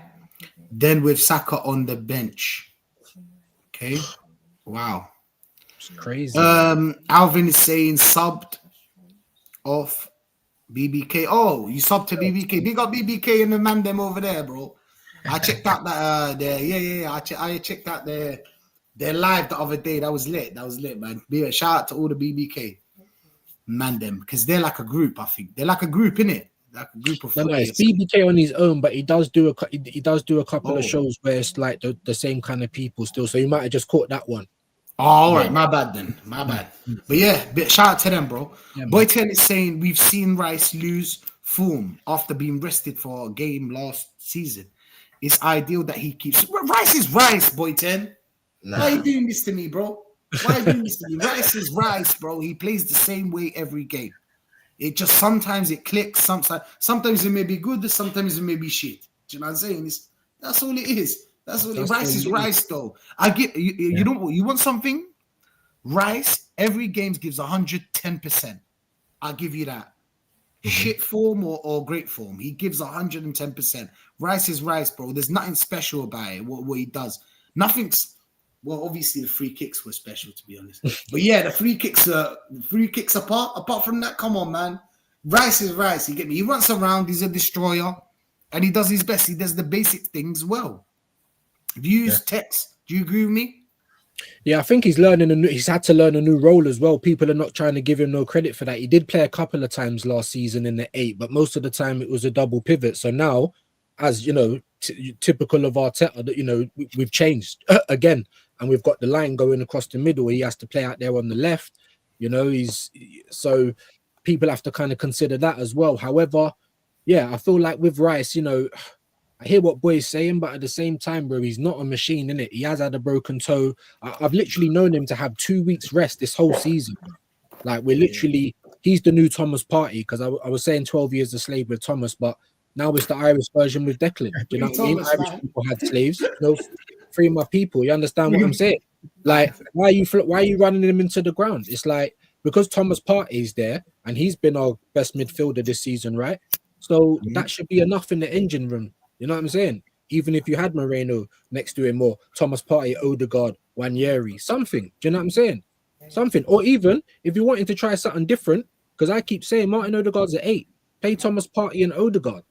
Then with Saka on the bench. Okay. Wow. It's crazy. Alvin is saying subbed off BBK. Oh, you subbed to BBK. Big up BBK and the man them over there, bro. I checked out that I checked out their live the other day. That was lit, man. Shout out to all the BBK man them, because they're like a group. I think they're like a group, innit? Like a group of no, it's BBK on his own, but he does do a couple of shows where it's like the same kind of people still. So you might have just caught that one. Oh, all right, my bad then. My bad. But yeah, shout out to them, bro. Yeah, Boy 10 is saying we've seen Rice lose form after being rested for a game last season. It's ideal that he keeps Rice is Rice, Boy 10. Nah. Why are you doing this to me, bro? Why are you doing this to me? Rice is Rice, bro. He plays the same way every game. It just sometimes it clicks, sometimes it may be good, sometimes it may be shit. Do you know what I'm saying? That's all it is. That's all. Rice is Rice, though. I get you. You don't. You want something? Rice every game gives 110%. I'll give you that. Mm-hmm. Shit form or great form, he gives 110%. Rice is Rice, bro. There's nothing special about it. What he does, nothing's. Well, obviously the free kicks were special, to be honest. But yeah, the free kicks apart from that, come on, man. Rice is Rice. You get me? He runs around. He's a destroyer, and he does his best. He does the basic things well. If you use text, do you agree with me? Yeah, I think he's had to learn a new role as well. People are not trying to give him no credit for that. He did play a couple of times last season in the 8, but most of the time it was a double pivot. So now, as you know, typical of Arteta, you know, we've changed again, and we've got the line going across the middle. He has to play out there on the left. You know, so people have to kind of consider that as well. However, yeah, I feel like with Rice, you know, I hear what Boy's saying, but at the same time, bro, he's not a machine, innit? He has had a broken toe. I've literally known him to have 2 weeks rest this whole season. Like, he's the new Thomas Partey, because I was saying 12 years a slave with Thomas, but now it's the Irish version with Declan. Do you know what I mean? Irish people had slaves. You know, free my people. You understand what I'm saying? Like, why are you running him into the ground? It's like, because Thomas Partey's there, and he's been our best midfielder this season, right? So that should be enough in the engine room. You know what I'm saying? Even if you had Moreno next to him or Thomas Partey, Odegaard, Wanyeri, something. Do you know what I'm saying? Something. Or even if you wanted to try something different, because I keep saying Martin Odegaard's at 8. Play Thomas Partey and Odegaard.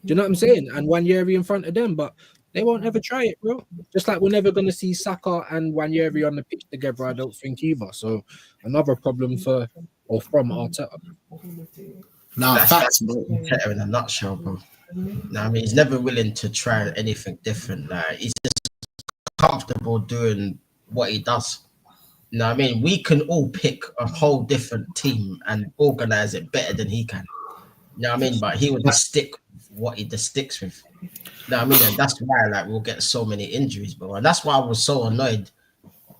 Do you know what I'm saying? And Wanyeri in front of them, but they won't ever try it, bro. Just like we're never going to see Saka and Wanyeri on the pitch together, I don't think either. So another problem from Arteta. Nah, facts, bro. In a nutshell, bro. No, I mean, he's never willing to try anything different. Like, he's just comfortable doing what he does. You know what I mean? We can all pick a whole different team and organize it better than he can. You know what I mean? But he would just stick with what he just sticks with. You know what I mean? And that's why, like, we'll get so many injuries, bro. And that's why I was so annoyed,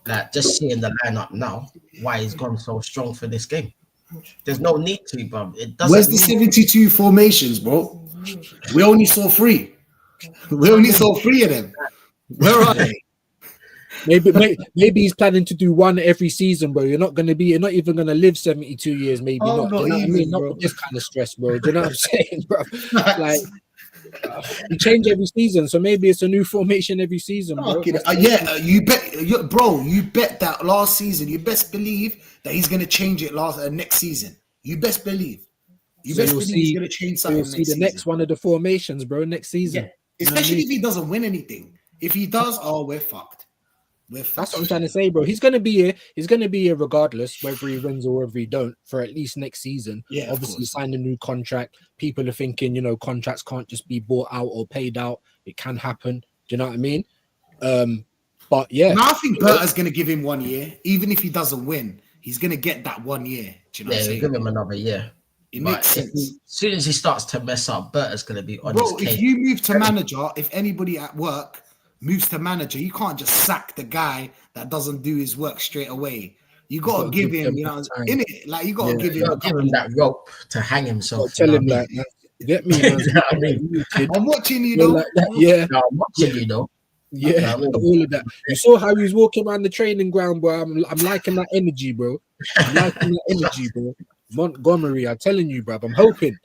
like, just seeing the lineup now, why he's gone so strong for this game. There's no need to, bro. It doesn't. Where's the 72 formations, bro? We only saw 3. We only saw 3 of them. Where are they? Maybe he's planning to do one every season, bro. You're not even gonna live 72 years, maybe not. Do you know what I mean? Not with this kind of stress, bro. Do you know what I'm saying, bro? Like, you change every season, so maybe it's a new formation every season, bro. You bet that last season. You best believe that he's gonna change it next season. You best believe. He's gonna change something. You'll see the next one of the formations, bro. Next season, especially if he doesn't win anything. If he does, we're fucked. That's what I'm trying to say, bro. He's gonna be here. He's gonna be here regardless, whether he wins or whether he don't, for at least next season. Yeah, obviously signed a new contract. People are thinking, you know, contracts can't just be bought out or paid out. It can happen. Do you know what I mean? But yeah, now I think Berta's gonna give him 1 year, even if he doesn't win. He's gonna get that 1 year. Do you know what I'm saying? Give him another year. It makes sense. As soon as he starts to mess up, Berta's going to be on his case. If you move to manager, if anybody at work moves to manager, you can't just sack the guy that doesn't do his work straight away. You got to give him, you know, in it. Like, you got to give him that rope to hang himself. Tell him that. Get me, man. I'm watching you, though. Like yeah. No, I'm watching you, though. Yeah, all of that. You saw how he was walking around the training ground, bro. I'm liking that energy, bro. Montgomery, I'm telling you, bro. I'm hoping.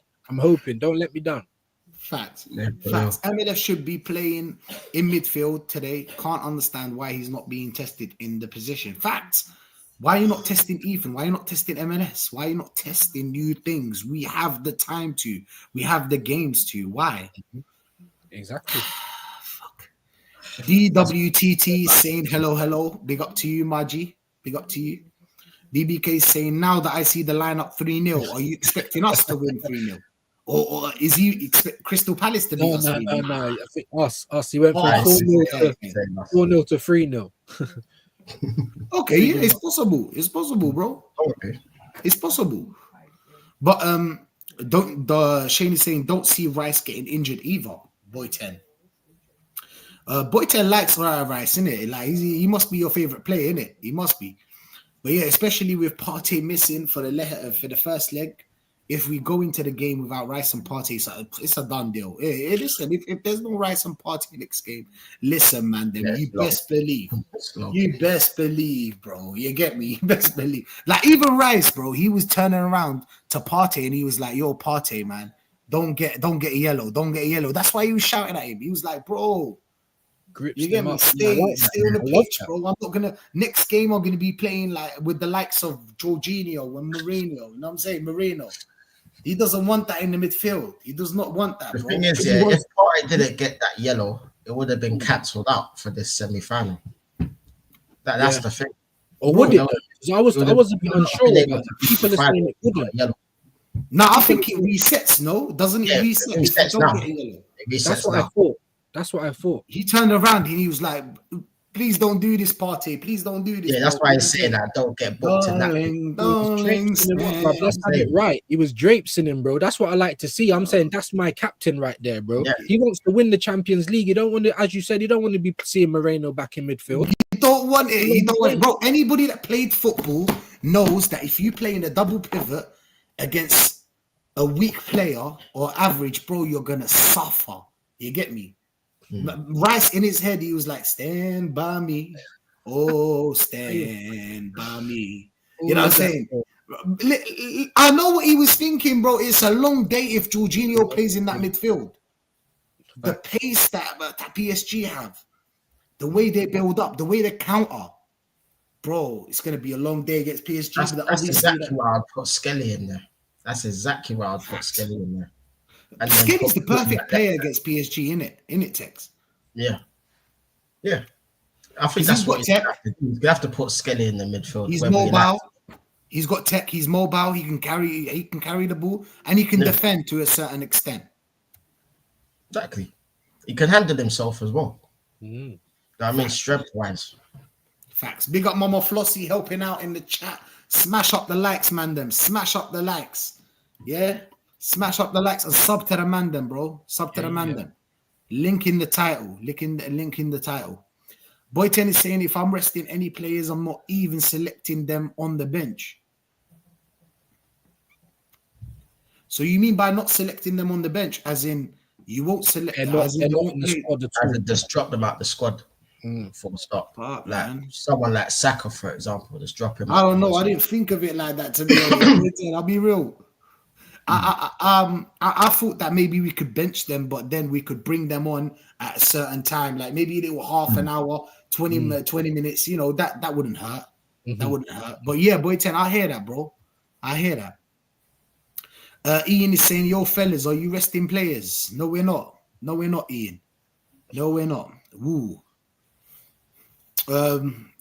Don't let me down. Facts. MLF should be playing in midfield today. Can't understand why he's not being tested in the position. Facts. Why are you not testing Ethan? Why are you not testing MLS? Why are you not testing new things? We have the time to. We have the games to. Why? Exactly. Fuck. DWTT saying hello. Big up to you, Maji. Big up to you. BBK saying, now that I see the lineup 3-0, are you expecting us to win 3-0? Or is he expect Crystal Palace to beat us? No. I think us. He went from 4-0 to 3-0. Okay, yeah, it's possible. It's possible, bro. Okay. It's possible. But Shane is saying, don't see Rice getting injured either, Boy 10. Boy 10 likes Rice, innit? Like, he must be your favorite player, innit? He must be. But yeah, especially with Partey missing for the first leg, if we go into the game without Rice and Partey, it's a done deal. Listen, if there's no Rice and Partey next game, listen, man, then you best believe, bro. You get me? You best believe. Like, even Rice, bro, he was turning around to Partey and he was like, yo, Partey, man, don't get a yellow. That's why he was shouting at him. He was like, bro, you get me? Stay on the pitch, bro. I'm not gonna. Next game, I'm gonna be playing like with the likes of Jorginho and Moreno. You know what I'm saying? Moreno. He doesn't want that in the midfield. He does not want that, The bro. thing is, He yeah, wants- if Partey didn't get that yellow, it would have been cancelled out for this semi-final. That's Yeah. the thing. Or Bro, would it? 'Cause I was a bit unsure been able about to that. beat People the are saying final it if he got wouldn't. a yellow. No, I think it resets. No, doesn't it Yeah, reset it if you resets don't now. get a yellow? It That's resets what I now. thought. That's what I thought. He turned around and he was like, "Please don't do this, Partey. Please don't do this." Yeah, that's bro." why he's saying that don't get booked in that. Darling, He was darling, traipsing him up, bruv. Let's have saying. it right. He was drapesing him, bro. That's what I like to see. I'm saying that's my captain right there, bro. Yeah. He wants to win the Champions League. You don't want to, as you said, you don't want to be seeing Moreno back in midfield. You don't want it. You don't want it, bro. Anybody that played football knows that if you play in a double pivot against a weak player or average, bro, you're gonna suffer. You get me? Rice in his head, he was like, "Stand by me, oh, stand by me." You know what I'm saying? I know what he was thinking, bro. It's a long day if Jorginho plays in that midfield. The pace that PSG have, the way they build up, the way they counter, bro, it's gonna be a long day against PSG. That's exactly why I'd put Skelly in there. That's exactly why I'd put Skelly in there. And then Skelly's the put perfect player against PSG, innit, Tex? Yeah. Yeah. I think He's that's got what he's tech. gonna have to do. He's gonna have to put Skelly in the midfield. He's whether he mobile. likes He's got tech. He's mobile. He can carry the ball, and he can defend to a certain extent. Exactly. He can handle himself as well. Mm. I mean, strength-wise. Facts. Big up Mama Flossie helping out in the chat. Smash up the likes, man. Them. Smash up the likes. Yeah. Smash up the likes and sub to the man, them, bro. Sub to the man, them. Link in the title. Link in the title. Boy Ten is saying if I'm resting any players, I'm not even selecting them on the bench. So you mean by not selecting them on the bench, as in you won't select them, as in They're they not won't in the play? squad at I all. would just drop them out the squad. Full stop. Fuck, like man. someone like Saka, for example, just drop him. I don't know. I didn't think of it like that, to be honest. I'll be real. I thought that maybe we could bench them, but then we could bring them on at a certain time, like maybe they were half an hour, 20 minutes. You know, that wouldn't hurt. That wouldn't hurt. But yeah, Boy 10, I hear that, bro. I hear that. Ian is saying, "Yo, fellas, are you resting players?" No, we're not. No, we're not, Ian. No, we're not. Woo.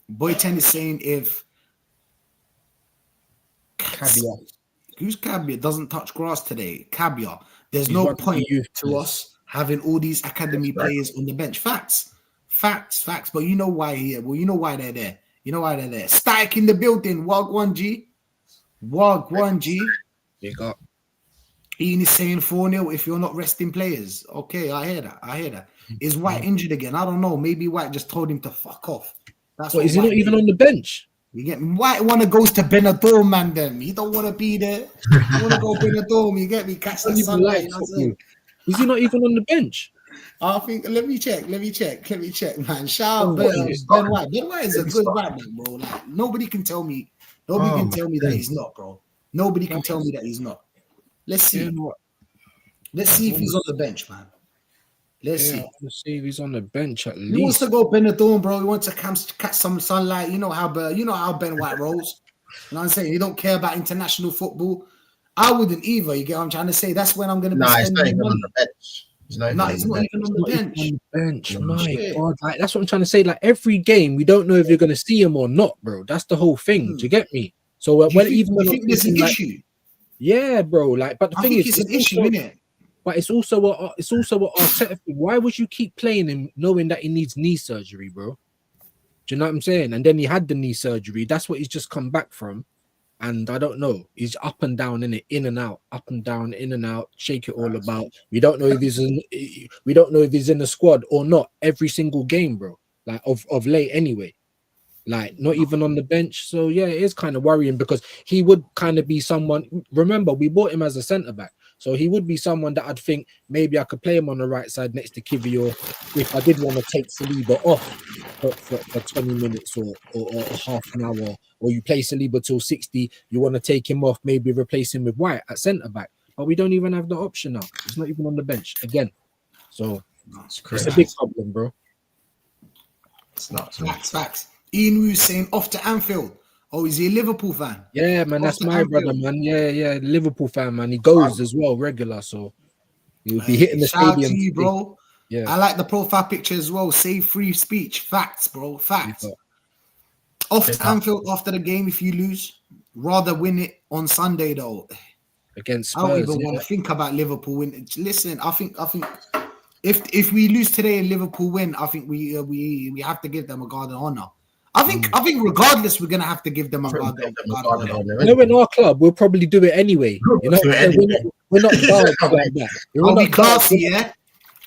Boy 10 is saying if Caviar. Who's Caviar doesn't touch grass today? Caviar. There's He's no one of the point youth to players. us having all these academy players on the bench. Facts. But you know why here? Well, you know why they're there. You know why they're there. Static in the building. Wag 1G. Wag 1G. Big up. Ian is saying 4-0 if you're not resting players. Okay, I hear that. Is White injured again? I don't know. Maybe White just told him to fuck off. That's What, what is he not White even did. on the bench? You get me? White want to goes to Benidorm, man. Them he don't want to be there. He want to go Benidorm. You get me? Catch the Don't even sunlight. like You know what I'm saying? football. Is he not even on the bench? I think. Let me check, man. Shout out he's Ben not. White. Ben White is a He's good not. right man, bro. Like nobody can tell me. Nobody can tell me that he's not, bro. Nobody can tell me that he's not. Let's see. You know what? Let's see if he's on the bench, man. Let's see. Let's see if he's on the bench at He wants least. to go Benidorm, bro. He wants to catch some sunlight. You know how Ben White rolls. You know what I'm saying? He don't care about international football. I wouldn't either. You get what I'm trying to say? That's when I'm going to be Nah, he's spending not even money. on the bench. He's not even No, he's not even on the bench. On the bench. My Shit. God, like that's what I'm trying to say. Like every game, we don't know if you're going to see him or not, bro. That's the whole thing. Do you get me? So Do you think there's an like, issue? yeah, bro. Like, but the I thing think is, it's an issue, also, innit? but it's also what Arteta. Why would you keep playing him knowing that he needs knee surgery, bro? Do you know what I'm saying? And then he had the knee surgery. That's what he's just come back from. And I don't know. He's up and down in it, in and out, up and down, in and out. Shake it all about. We don't know if he's in. We don't know if he's in the squad or not. Every single game, bro. Like of late, anyway. Like not even on the bench. So yeah, it is kind of worrying because he would kind of be someone. Remember, we bought him as a centre back, so he would be someone that I'd think maybe I could play him on the right side next to Kivi, or if I did want to take Saliba off for 20 minutes or half an hour, or you play Saliba till 60, you want to take him off, maybe replace him with White at centre back. But we don't even have the option now. He's not even on the bench again. So it's a big problem, bro. It's not. Facts. Ian Wu saying off to Anfield. Oh, is he a Liverpool fan? Yeah, man, Off that's to my brother, Anfield. man. Yeah, Liverpool fan, man. He goes as well, regular, so he'll be hitting the Shout out to stadium you, today. bro. Yeah, I like the profile picture as well. Save free speech. Facts, bro. we Facts. got Off Big to up. Anfield after the game if you lose. Rather win it on Sunday though. against I don't Spurs. even Yeah. want to think about Liverpool win. Listen, I think if we lose today and Liverpool win, I think we have to give them a guard of honor. I think regardless, we're gonna have to give them a guard of honor. You know, in our club, we'll probably do it anyway. You know, Do it anyway. we're not dogs like that. We're I'll not be classy, dogs. yeah.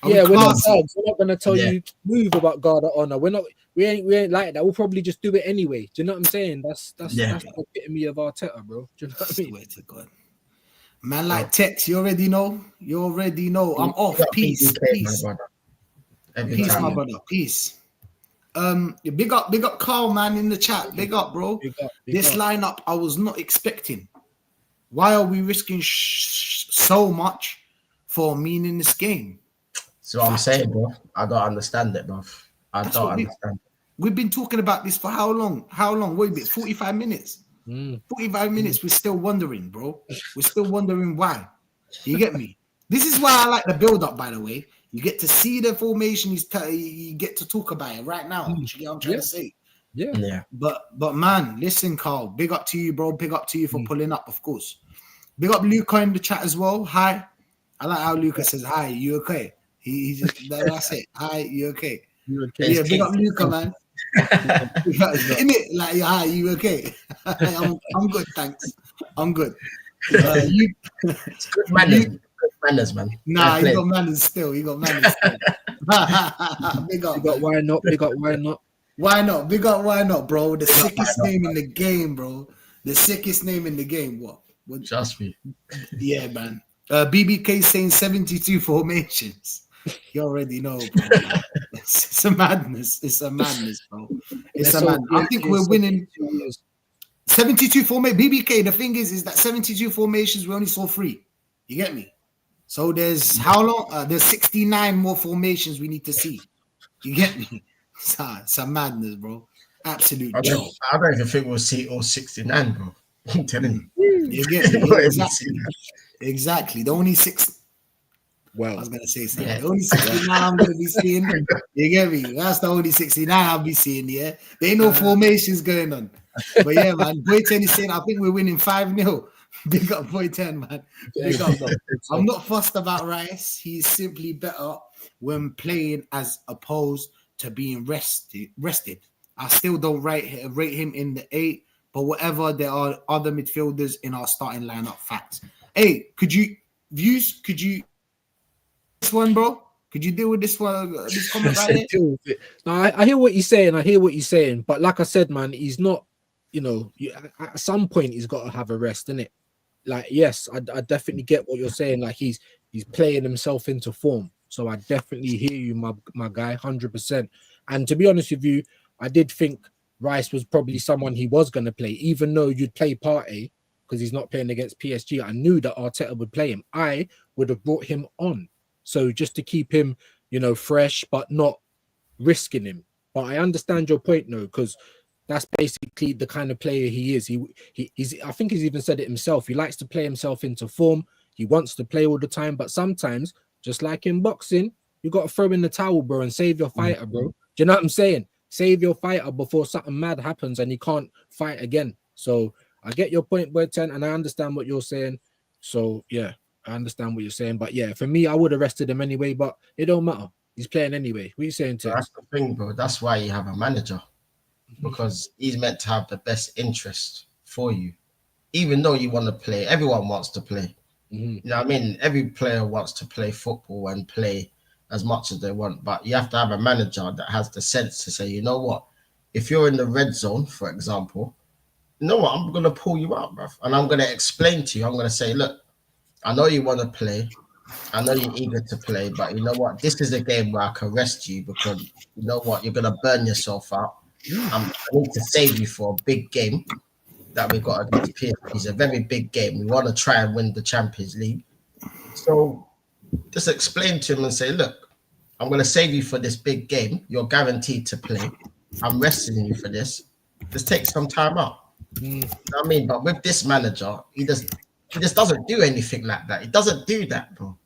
I'll be Yeah, we're not classy. dogs. We're not gonna tell Yeah. you to move about guard of honor. We ain't like that. We'll probably just do it anyway. Do you know what I'm saying? That's Yeah. the epitome of Arteta, bro. Do you know what I mean? Swear to God. Man, like Tex, you already know. You already know. I'm off. Yeah, Peace. BK, Peace. my brother. Every Peace, time. my brother. Peace. Big up Carl, man, in the chat. Big up, bro. Big up. This lineup I was not expecting. Why are we risking so much for a meaningless game? So what I'm saying, bro, I don't understand it, bro. I That's don't what understand. We've been talking about this for how long? How long? Wait a bit, 45 minutes. 45 minutes, we're still wondering, bro. We're still wondering why. You get me? This is why I like the build-up, by the way. You get to see the formation, you get to talk about it right now. You know what I'm trying to say. Yeah. But man, listen, Carl, big up to you, bro. Big up to you for pulling up, of course. Big up Luca in the chat as well. Hi. I like how Luca says, hi, you okay? He just, that's it. Hi, you okay? Yeah, big up Luca, man. In it, like, hi, you okay? I'm good, thanks. I'm good. It's good manners. Good manners, man. Nah, he got manners still. Big up. Big up, why not? Big up, why not? Why not? Big up, why not, bro? The sickest name in the game, bro. The sickest name in the game. What? Trust me. Yeah, man. BBK saying 72 formations. You already know, bro. It's a madness. It's a madness, bro. It's a madness. I think we're winning 72 formation. BBK, the thing is that 72 formations, we only saw 3. You get me? So there's how long? There's 69 more formations we need to see. You get me? It's a madness, bro. Absolute joke. I don't even think we'll see all 69, bro. I'm telling you. You get me? Yeah, exactly. The only 6. Well, I was gonna say something. The only 69 I'm gonna be seeing. You get me? That's the only 69 I'll be seeing. Yeah, there ain't no formations going on. But yeah, man. Boy 10 is saying I think we're winning 5-0. Big up Boy 10, man. Big up. I'm not fussed about Rice. He's simply better when playing as opposed to being rested. I still don't rate him in the 8, but whatever, there are other midfielders in our starting lineup. Facts. Hey, could you this one, bro? Could you deal with this one? This comment right here? No, I hear what you're saying. But like I said, man, he's not. You know, at some point he's got to have a rest, innit? Like, yes, I definitely get what you're saying. Like, he's playing himself into form. So I definitely hear you, my guy, 100%. And to be honest with you, I did think Rice was probably someone he was going to play, even though you'd play Partey because he's not playing against PSG. I knew that Arteta would play him. I would have brought him on. So just to keep him, you know, fresh, but not risking him. But I understand your point, though, because that's basically the kind of player he is. He's. I think he's even said it himself. He likes to play himself into form. He wants to play all the time, but sometimes, just like in boxing, you got to throw in the towel, bro, and save your fighter, bro. Do you know what I'm saying? Save your fighter before something mad happens and he can't fight again. So I get your point, Boy 10, and I understand what you're saying. So yeah, I understand what you're saying. But yeah, for me, I would have rested him anyway, but it don't matter. He's playing anyway. What are you saying, Tim? That's the thing, bro. That's why you have a manager. Because he's meant to have the best interest for you. Even though you want to play, everyone wants to play. You know what I mean? Every player wants to play football and play as much as they want. But you have to have a manager that has the sense to say, you know what? If you're in the red zone, for example, you know what? I'm going to pull you out, bruv. And I'm going to explain to you. I'm going to say, look, I know you want to play. I know you're eager to play. But you know what? This is a game where I can rest you because you know what? You're going to burn yourself out. I need to save you for a big game that we got against PSG. It's a very big game. We want to try and win the Champions League. So just explain to him and say, look, I'm going to save you for this big game. You're guaranteed to play. I'm resting you for this. Just take some time out. I mean, but with this manager, he just doesn't do anything like that. He doesn't do that, bro.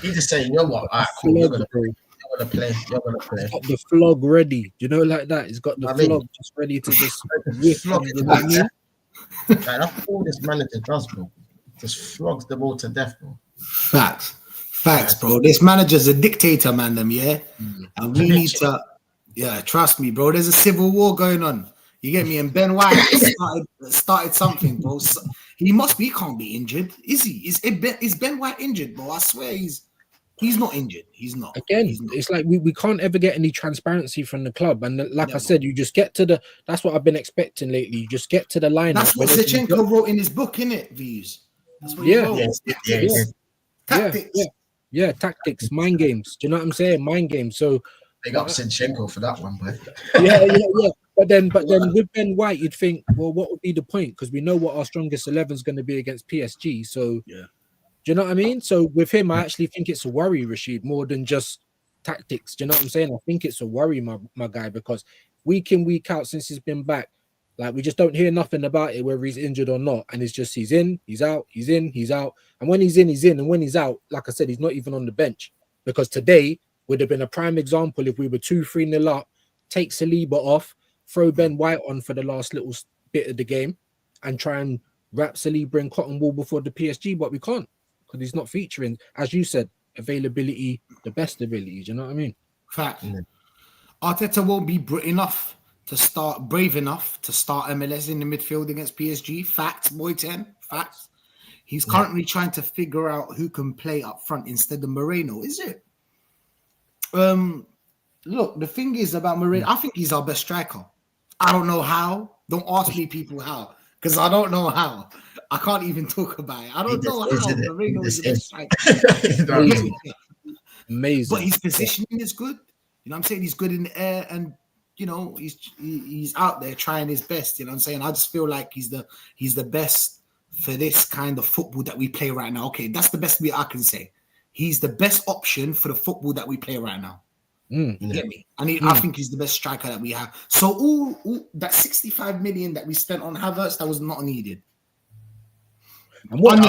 He just say, you know what, all right, cool, you're gonna play. He's got the flog ready. You know, like that. He's got the flog just ready to just whip. Flog You know what I mean? Like, that's all this manager does, bro. Just flogs the ball to death, bro. Facts, bro. This manager's a dictator, man. Yeah, and we need to. Yeah, trust me, bro. There's a civil war going on. You get me? And Ben White started something, bro. So he can't be injured, is he? Is Ben White injured, bro? I swear he's not injured. He's not. Again, it's like we can't ever get any transparency from the club. And like I said, you just get to the. That's what I've been expecting lately. You just get to the lineup. That's what Zinchenko wrote in his book, innit? Views. That's what he wrote. Tactics. Yeah, tactics, mind games. Do you know what I'm saying? Mind games. So big up Zinchenko for that one, but yeah. But then with Ben White, you'd think, well, what would be the point? Because we know what our strongest 11 is going to be against PSG. So yeah. Do you know what I mean? So with him, I actually think it's a worry, Rashid, more than just tactics. Do you know what I'm saying? I think it's a worry, my guy, because week in, week out since he's been back, like we just don't hear nothing about it, whether he's injured or not. And it's just he's in, he's out, he's in, he's out. And when he's in, he's in. And when he's out, like I said, he's not even on the bench. Because today would have been a prime example if we were 2-3-0 up, take Saliba off, throw Ben White on for the last little bit of the game, and try and wrap Saliba in cotton wool before the PSG, but we can't. Because he's not featuring, as you said, availability, the best ability. Do you know what I mean? Fact. Arteta won't be brave enough to start MLS in the midfield against PSG. Facts, boy 10. Facts. He's currently trying to figure out who can play up front instead of Moreno. Is it? Look, the thing is about Moreno, I think he's our best striker. I don't know how. Don't ask me people how, because I don't know how. I can't even talk about it. I don't know how Moreno is the best striker. Amazing. But his positioning is good. You know what I'm saying? He's good in the air, and you know, he's out there trying his best. You know what I'm saying? I just feel like he's the best for this kind of football that we play right now. Okay, that's the best way I can say. He's the best option for the football that we play right now. You get me? I think he's the best striker that we have. So all that 65 million that we spent on Havertz, that was not needed. And what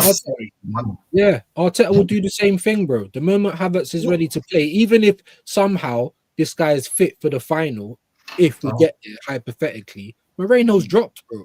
Arteta will do the same thing, bro. The moment Havertz is ready to play, even if somehow this guy is fit for the final, if we get there, hypothetically, Moreno's dropped, bro.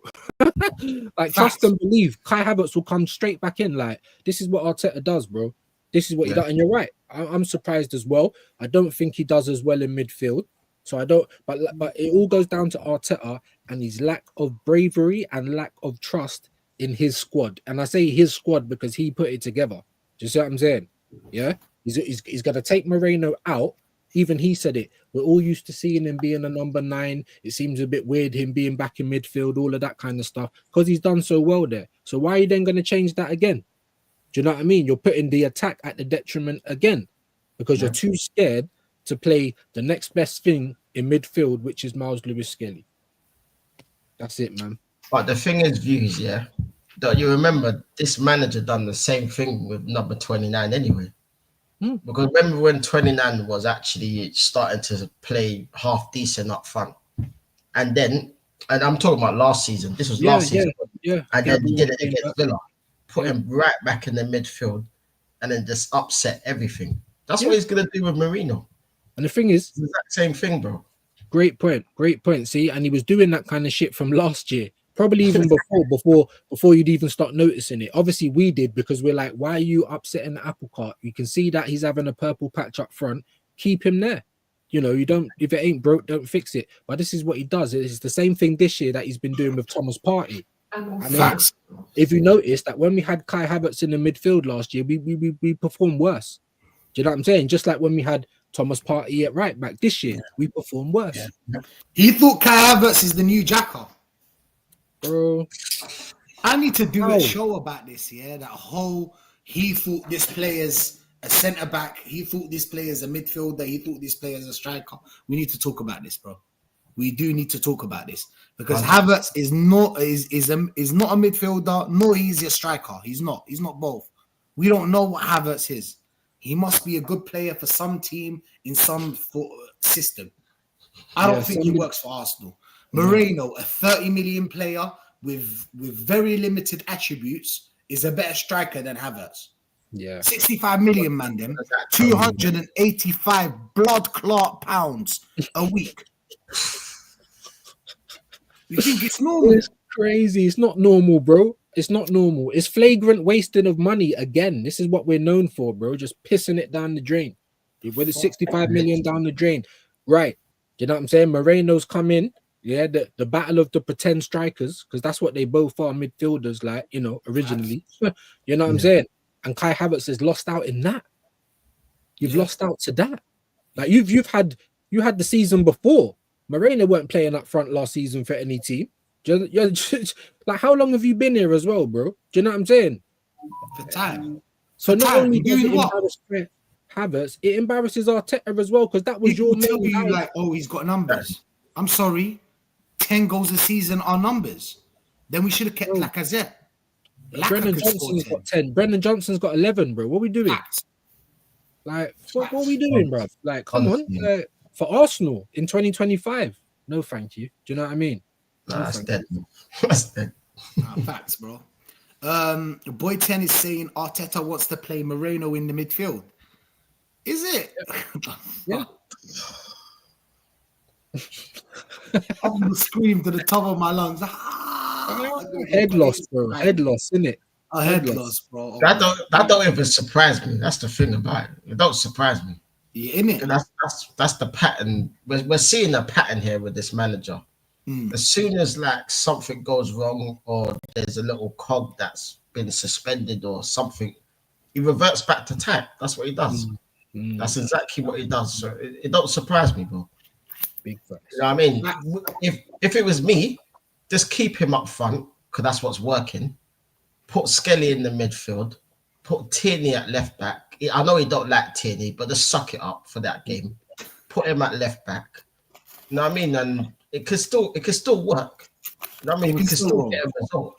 Like, trust and believe, Kai Havertz will come straight back in. Like, this is what Arteta does, bro. This is what he does. And you're right. I'm surprised as well. I don't think he does as well in midfield. So I don't, but it all goes down to Arteta and his lack of bravery and lack of trust in his squad. And I say his squad because he put it together. Do you see what I'm saying? Yeah. He's going to take Moreno out. Even he said it. We're all used to seeing him being a number 9. It seems a bit weird, him being back in midfield, all of that kind of stuff, because he's done so well there. So why are you then going to change that again? Do you know what I mean? You're putting the attack at the detriment again because you're too scared to play the next best thing in midfield, which is Miles Lewis-Skelly. That's it, man. But the thing is, views, that you remember this manager done the same thing with number 29 anyway. Because remember when 29 was actually starting to play half decent up front, and I'm talking about last season. This was last season, and then he did it against Villa, put him right back in the midfield, and then just upset everything. That's what he's gonna do with Moreno. And the thing is, it's the exact same thing, bro. Great point. See, and he was doing that kind of shit from last year. Probably even before you'd even start noticing it. Obviously, we did because we're like, why are you upsetting the apple cart? You can see that he's having a purple patch up front. Keep him there. You know, you don't. If it ain't broke, don't fix it. But this is what he does. It's the same thing this year that he's been doing with Thomas Partey. I mean, if you notice that when we had Kai Havertz in the midfield last year, we performed worse. Do you know what I'm saying? Just like when we had Thomas Partey at right back this year, we performed worse. He thought Kai Havertz is the new Xhaka. Bro, I need to do a show about this. That whole he thought this player's a centre back, he thought this player's a midfielder, he thought this player's a striker. We need to talk about this, bro. We do need to talk about this because Havertz is not a midfielder, nor he's a striker. He's not both. We don't know what Havertz is. He must be a good player for some team in some system. I don't think he works for Arsenal. Moreno, a 30 million player, with very limited attributes is a better striker than Havertz. Yeah. 65 million, man, them 285 blood clot pounds a week. You think it's normal? It's crazy. It's not normal, bro. It's not normal. It's flagrant wasting of money again. This is what we're known for, bro. Just pissing it down the drain. With the 65 million down the drain. Right. You know what I'm saying? Moreno's come in. Yeah, the battle of the pretend strikers, because that's what they both are, midfielders, like, you know, originally. You know what I'm saying? And Kai Havertz has lost out in that. You've lost out to that. Like you had the season before. Moreno weren't playing up front last season for any team. Like, how long have you been here as well, bro? Do you know what I'm saying? For time. So For not time. only does Doing it what? embarrass Havertz, it embarrasses Arteta as well, because that was People your tell main you guy. like, oh, he's got numbers. I'm sorry, 10 goals a season are numbers. Then we should have kept Lacazette. Brendan Johnson's got 10. Brendan Johnson's got 11, bro. What are we doing? Facts. Like, what are we doing, bro? Like, come Honestly. on. For Arsenal in 2025, no thank you. Do you know what I mean? Nah, that's dead. That's dead. Nah, facts, bro. Boy 10 is saying Arteta wants to play Moreno in the midfield. Is it? Yeah. I'm gonna scream to the top of my lungs. Head loss, bro. Head loss, innit? A head loss, bro. That don't even surprise me. That's the thing about it. It don't surprise me. Yeah, innit? That's the pattern. We're seeing a pattern here with this manager. As soon as like something goes wrong or there's a little cog that's been suspended or something, he reverts back to type. That's what he does. That's exactly what he does. So it don't surprise me, bro. Big facts. You know what I mean? If it was me, just keep him up front because that's what's working. Put Skelly in the midfield. Put Tierney at left back. I know he don't like Tierney, but just suck it up for that game. Put him at left back. You know what I mean? And it could still work. You know what I mean? We can still get a result.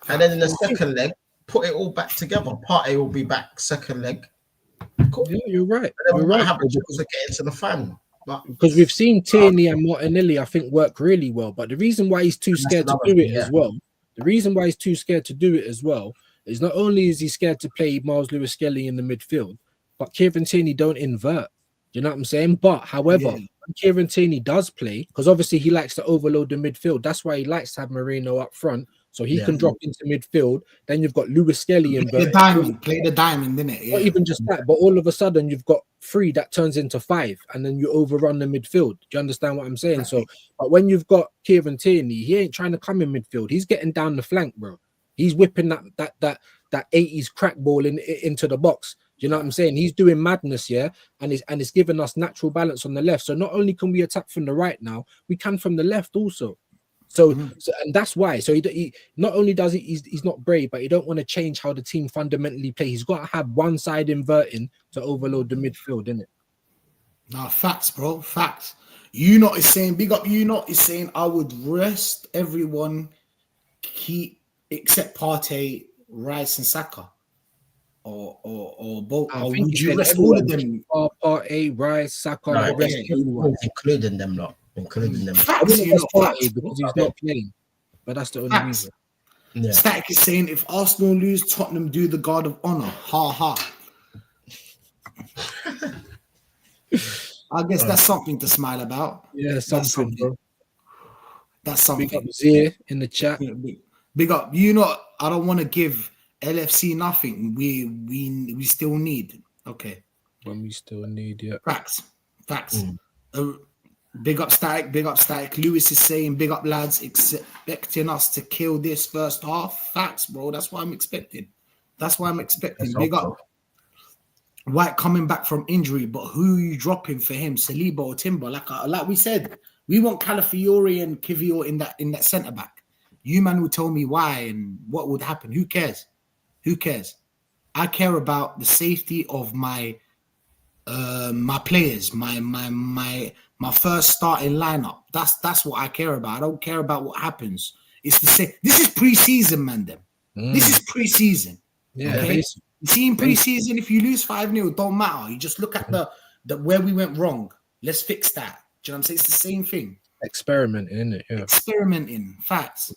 And then in the second leg, put it all back together. Partey will be back second leg. Cool. Yeah, you're right. And then You're we might right. have a chance to get into the final. Because we've seen Tierney and Martinelli, I think, work really well. But the reason why he's too scared to do it as well, is not only is he scared to play Miles Lewis-Skelly in the midfield, but Kieran Tierney don't invert. Do you know what I'm saying? But however, when Kieran Tierney does play, because obviously he likes to overload the midfield. That's why he likes to have Moreno up front, so he can drop into midfield. Then you've got Lewis-Skelly inverted. Play the diamond, innit? Yeah. Not even just that, but all of a sudden you've got 3 that turns into 5, and then you overrun the midfield. Do you understand what I'm saying? So, but when you've got Kieran Tierney, he ain't trying to come in midfield. He's getting down the flank, bro. He's whipping that 80s crack ball into the box. Do you know what I'm saying? He's doing madness, yeah, and it's giving us natural balance on the left. So not only can we attack from the right now, we can from the left also. So and that's why. So he not only does he's not brave, but he don't want to change how the team fundamentally play. He's got to have one side inverting to overload the midfield, innit? Nah, facts, bro. Facts. You not is saying big up. You not is saying I would rest everyone, keep except Partey, Rice, and Saka, or both. Or would you rest all of them? Partey, Rice, Saka, rest everyone, including them lot. Including them. Facts, because he's not playing, but that's the only reason. Yeah. Static is saying if Arsenal lose, Tottenham do the guard of honor. Ha ha. I guess that's something to smile about. Yeah, something, bro. That's something. Big up Zia in the chat. Big up. You know, I don't want to give LFC nothing. We still need. Okay. When we still need, yeah. Facts. Big up Static. Big up Static. Lewis is saying, big up lads, expecting us to kill this first half. Facts, bro. That's what I'm expecting. Big up. White coming back from injury, but who are you dropping for him? Saliba or Timber? Like we said, we want Calafiori and Kivior in that centre back. You man will tell me why and what would happen. Who cares? I care about the safety of my players, my first starting lineup. That's what I care about. I don't care about what happens. It's the same. This is preseason, man. This is preseason. Yeah. Okay? You see, in preseason, if you lose 5-0, it don't matter. You just look at the where we went wrong. Let's fix that. Do you know what I'm saying? It's the same thing. Experimenting, isn't it? Yeah. Experimenting. Facts.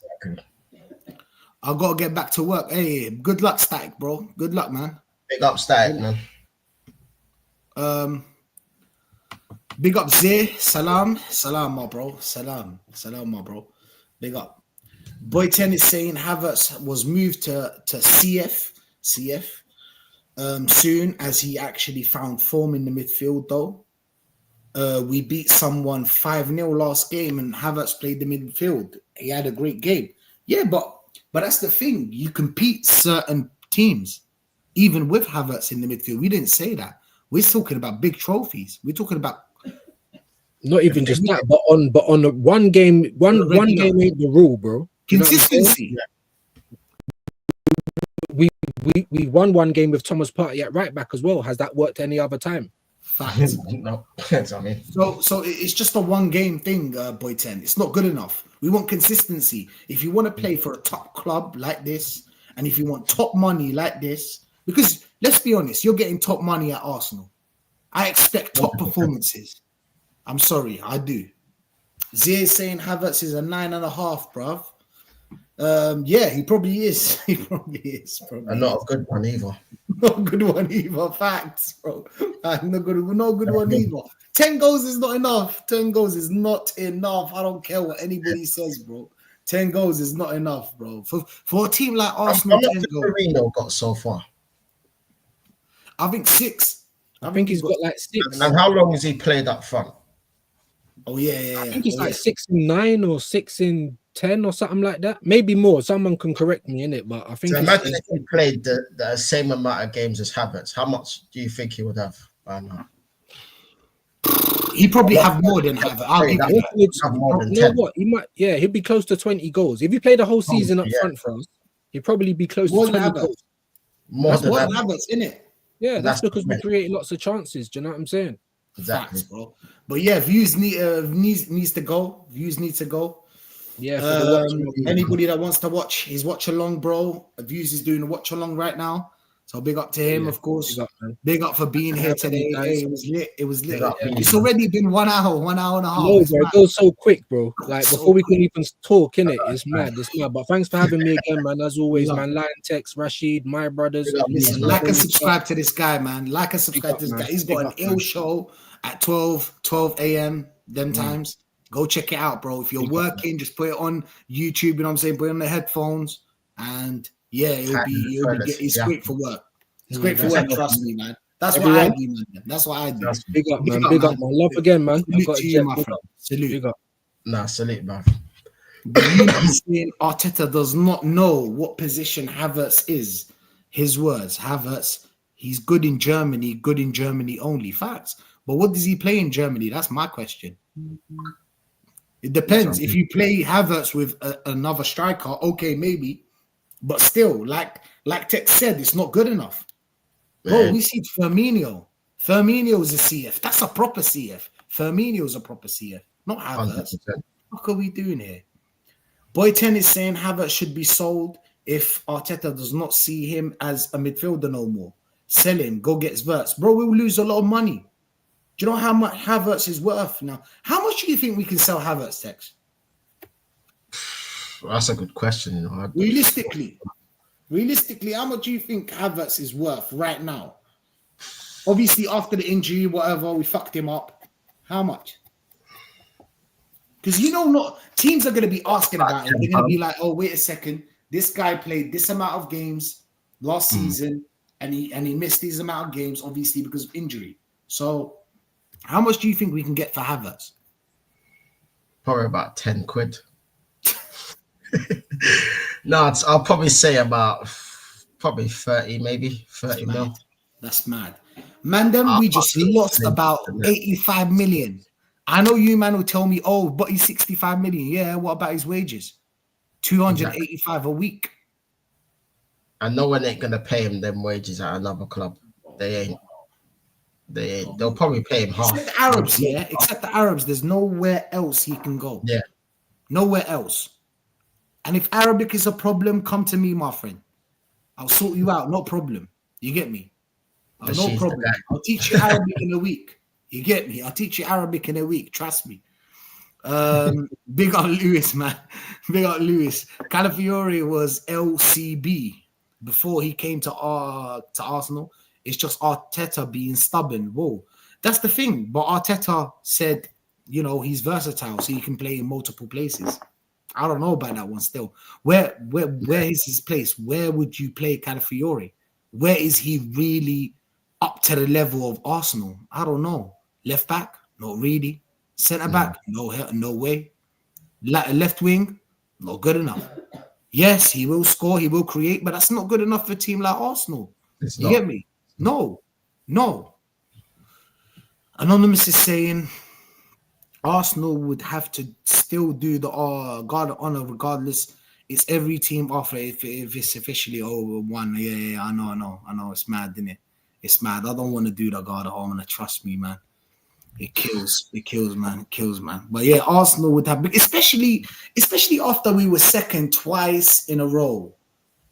I gotta get back to work. Hey, good luck, Static, bro. Good luck, man. Big up Static, man. Big up Zay. Salam, my bro. Salam, my bro. Big up. Boy 10 is saying Havertz was moved to CF soon as he actually found form in the midfield, though. We beat someone 5-0 last game and Havertz played the midfield. He had a great game. Yeah, but that's the thing. You compete certain teams, even with Havertz in the midfield. We didn't say that. We're talking about big trophies. We're talking about not even just that, but on the one game ain't the rule, bro. Consistency. We won one game with Thomas Partey at right back as well. Has that worked any other time? Facts. No. I mean. So it's just a one game thing, Boy 10. It's not good enough. We want consistency. If you want to play for a top club like this, and if you want top money like this, because let's be honest, you're getting top money at Arsenal. I expect top performances. I'm sorry, I do. Zia is saying Havertz is a 9.5, bruv. Yeah, he probably is. He probably is. And not a good one either. Not a good one either. Facts, bro. Not good one either. 10 goals is not enough. 10 goals is not enough. I don't care what anybody says, bro. 10 goals is not enough, bro. For a team like Arsenal, how much Marino got so far? I think 6. I think he's got like 6. And how long has he played up front? Oh yeah. I think it's like 6 in 9 or 6 in 10 or something like that. Maybe more. Someone can correct me in it, but I think. So imagine if he played the same amount of games as Havertz. How much do you think he would have by now? He probably have more than Havertz. I'll give you that. You know what? He might. Yeah, he'd be close to 20 goals if he played the whole season up front for us. He'd probably be close to 20 goals. More than Havertz, innit? Yeah, that's because we create lots of chances. Do you know what I'm saying? Exactly, facts, bro. But yeah, views needs to go. Views need to go. Yeah. Anybody that wants to watch his watch along, bro. Views is doing a watch along right now. So big up to him, of course. Big up for being here today. Hey, it was lit. It's already been 1 hour, 1 hour and a half. No, bro, it goes so quick, bro. Like before we can even talk, innit? It's mad. But thanks for having me again, man. As always, man. Lion Tex, Rashid, my brothers. Listen, like and subscribe to this guy, man. Like and subscribe to this guy. He's got an ill show at 12 a.m. them times. Go check it out, bro. If you're working, just put it on YouTube, you know what I'm saying? Put it on the headphones, and yeah, it's great for work. It's great for work, trust me, man. That's what I do, man. That's what I do. Big up, man. Big up, man. Love again, man. Salute to you, my friend. Salute. Big up. Nah, salute, man. Saying Arteta does not know what position Havertz is. His words, Havertz, he's good in Germany only. Facts. But what does he play in Germany? That's my question. It depends. If you play Havertz with another striker, okay, maybe. But still, like Tex said, it's not good enough. Bro, we see Firmino. Firmino's a CF. That's a proper CF. Firmino's a proper CF. Not Havertz. 100%. What are we doing here? Boy 10 is saying Havertz should be sold if Arteta does not see him as a midfielder no more. Sell him. Go get Verts. Bro, we'll lose a lot of money. Do you know how much Havertz is worth now? How much do you think we can sell Havertz, Tex? Well, that's a good question. You know, Realistically, how much do you think Havertz is worth right now? Obviously, after the injury, whatever, we fucked him up. How much? Because not teams are going to be asking about him. They're going to be like, "Oh, wait a second, this guy played this amount of games last season, and he missed these amount of games, obviously because of injury." So, how much do you think we can get for Havertz? Probably about 10 quid. No, I'll probably say about 30, maybe 30 mil. That's mad. Man, then we just lost about 85 million. I know you, man, will tell me, oh, but he's 65 million. Yeah, what about his wages? 285 a week. And no one ain't going to pay him them wages at another club. They ain't. They'll probably pay him half. Except the Arabs, yeah. Except the Arabs. There's nowhere else he can go. Yeah. Nowhere else. And if Arabic is a problem, come to me, my friend. I'll sort you out. No problem. You get me? No problem. I'll teach you Arabic in a week. You get me? I'll teach you Arabic in a week. Trust me. Big up Lewis, man. Big up Lewis. Calafiore was LCB before he came to Arsenal. It's just Arteta being stubborn. Whoa, that's the thing. But Arteta said, he's versatile, so he can play in multiple places. I don't know about that one still. Where is his place? Where would you play Calafiore? Where is he really up to the level of Arsenal? I don't know. Left back? Not really. Centre back? No way. Left wing? Not good enough. Yes, he will score, he will create, but that's not good enough for a team like Arsenal. You get me? No. Anonymous is saying Arsenal would have to still do the guard of honor regardless. It's every team offer if it's officially over one. Yeah, I know. It's mad, isn't it? It's mad. I don't want to do the guard of honor. Trust me, man. It kills, man. But yeah, Arsenal would have, especially after we were second twice in a row,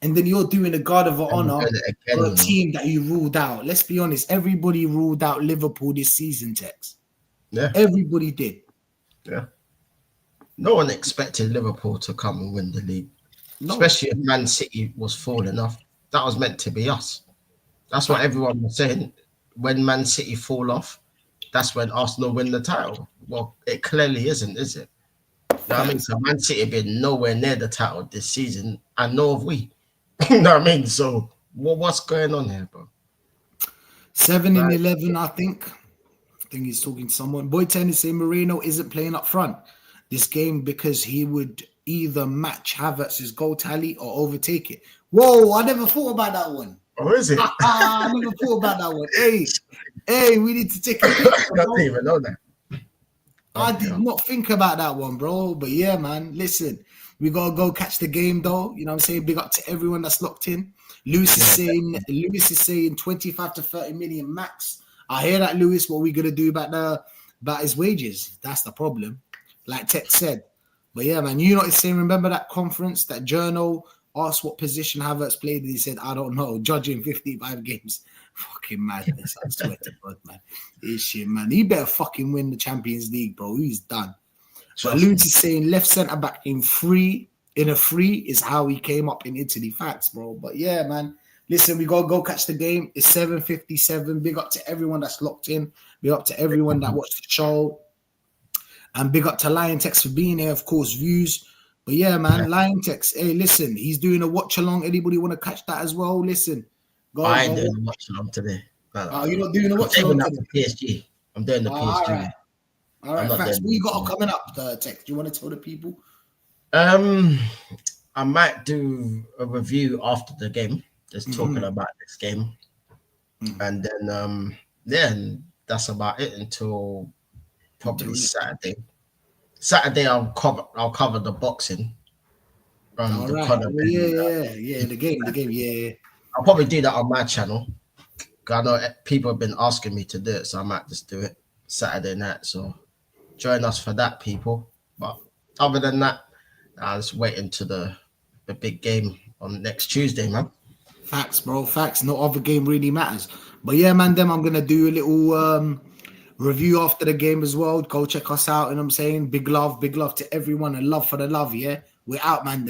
and then you're doing a guard of honor for a team that you ruled out. Let's be honest, everybody ruled out Liverpool this season, Tex. Yeah, everybody did. Yeah, no one expected Liverpool to come and win the league, especially if Man City was falling off. That was meant to be us. That's what everyone was saying. When Man City fall off, that's when Arsenal win the title. Well, it clearly isn't, is it? You know what I mean? So Man City have been nowhere near the title this season, and nor have we. You know what I mean? So what's going on here, bro? 7-11, I think he's talking to someone. Boy Tennis saying Moreno isn't playing up front this game because he would either match Havertz's goal tally or overtake it. Whoa, I never thought about that one. Oh, is it? I never thought about that one. Hey, we need to take a picture. I don't even know that. I did not think about that one, bro. But yeah, man, listen, we gotta go catch the game, though. You know what I'm saying? Big up to everyone that's locked in. Lewis is saying 25 to 30 million max. I hear that, Lewis. What are we gonna do about his wages? That's the problem, like Ted said. But yeah, man, you know what he's saying? Remember that conference, that journal asked what position Havertz played, and he said, I don't know, judging 55 games. Fucking madness, I swear to God, man. This shit, man. He better fucking win the Champions League, bro. He's done. But Lutz is saying left centre back in a free is how he came up in Italy. Facts, bro. But yeah, man. Listen, we gotta go catch the game. It's 7:57. Big up to everyone that's locked in. Big up to everyone that watched the show. And big up to Lion Tex for being here, of course, views. But yeah, man, Lion Tex. Hey, listen, he's doing a watch along. Anybody want to catch that as well? Listen. I ain't doing a watch along today. You're not doing a watch along today? PSG. I'm doing the PSG. All right. Facts. What you got coming up, Tex? Do you want to tell the people? I might do a review after the game, just talking about this game. And then and that's about it until probably Saturday. Saturday I'll cover the boxing. All right. The game, yeah. I'll probably do that on my channel. I know people have been asking me to do it, so I might just do it Saturday night. So join us for that, people. But other than that, I'll just wait until the big game on next Tuesday, man. Facts, bro. Facts. No other game really matters. But yeah, man, I'm going to do a little review after the game as well. Go check us out. And I'm saying big love to everyone and love for the love, yeah? We're out, man,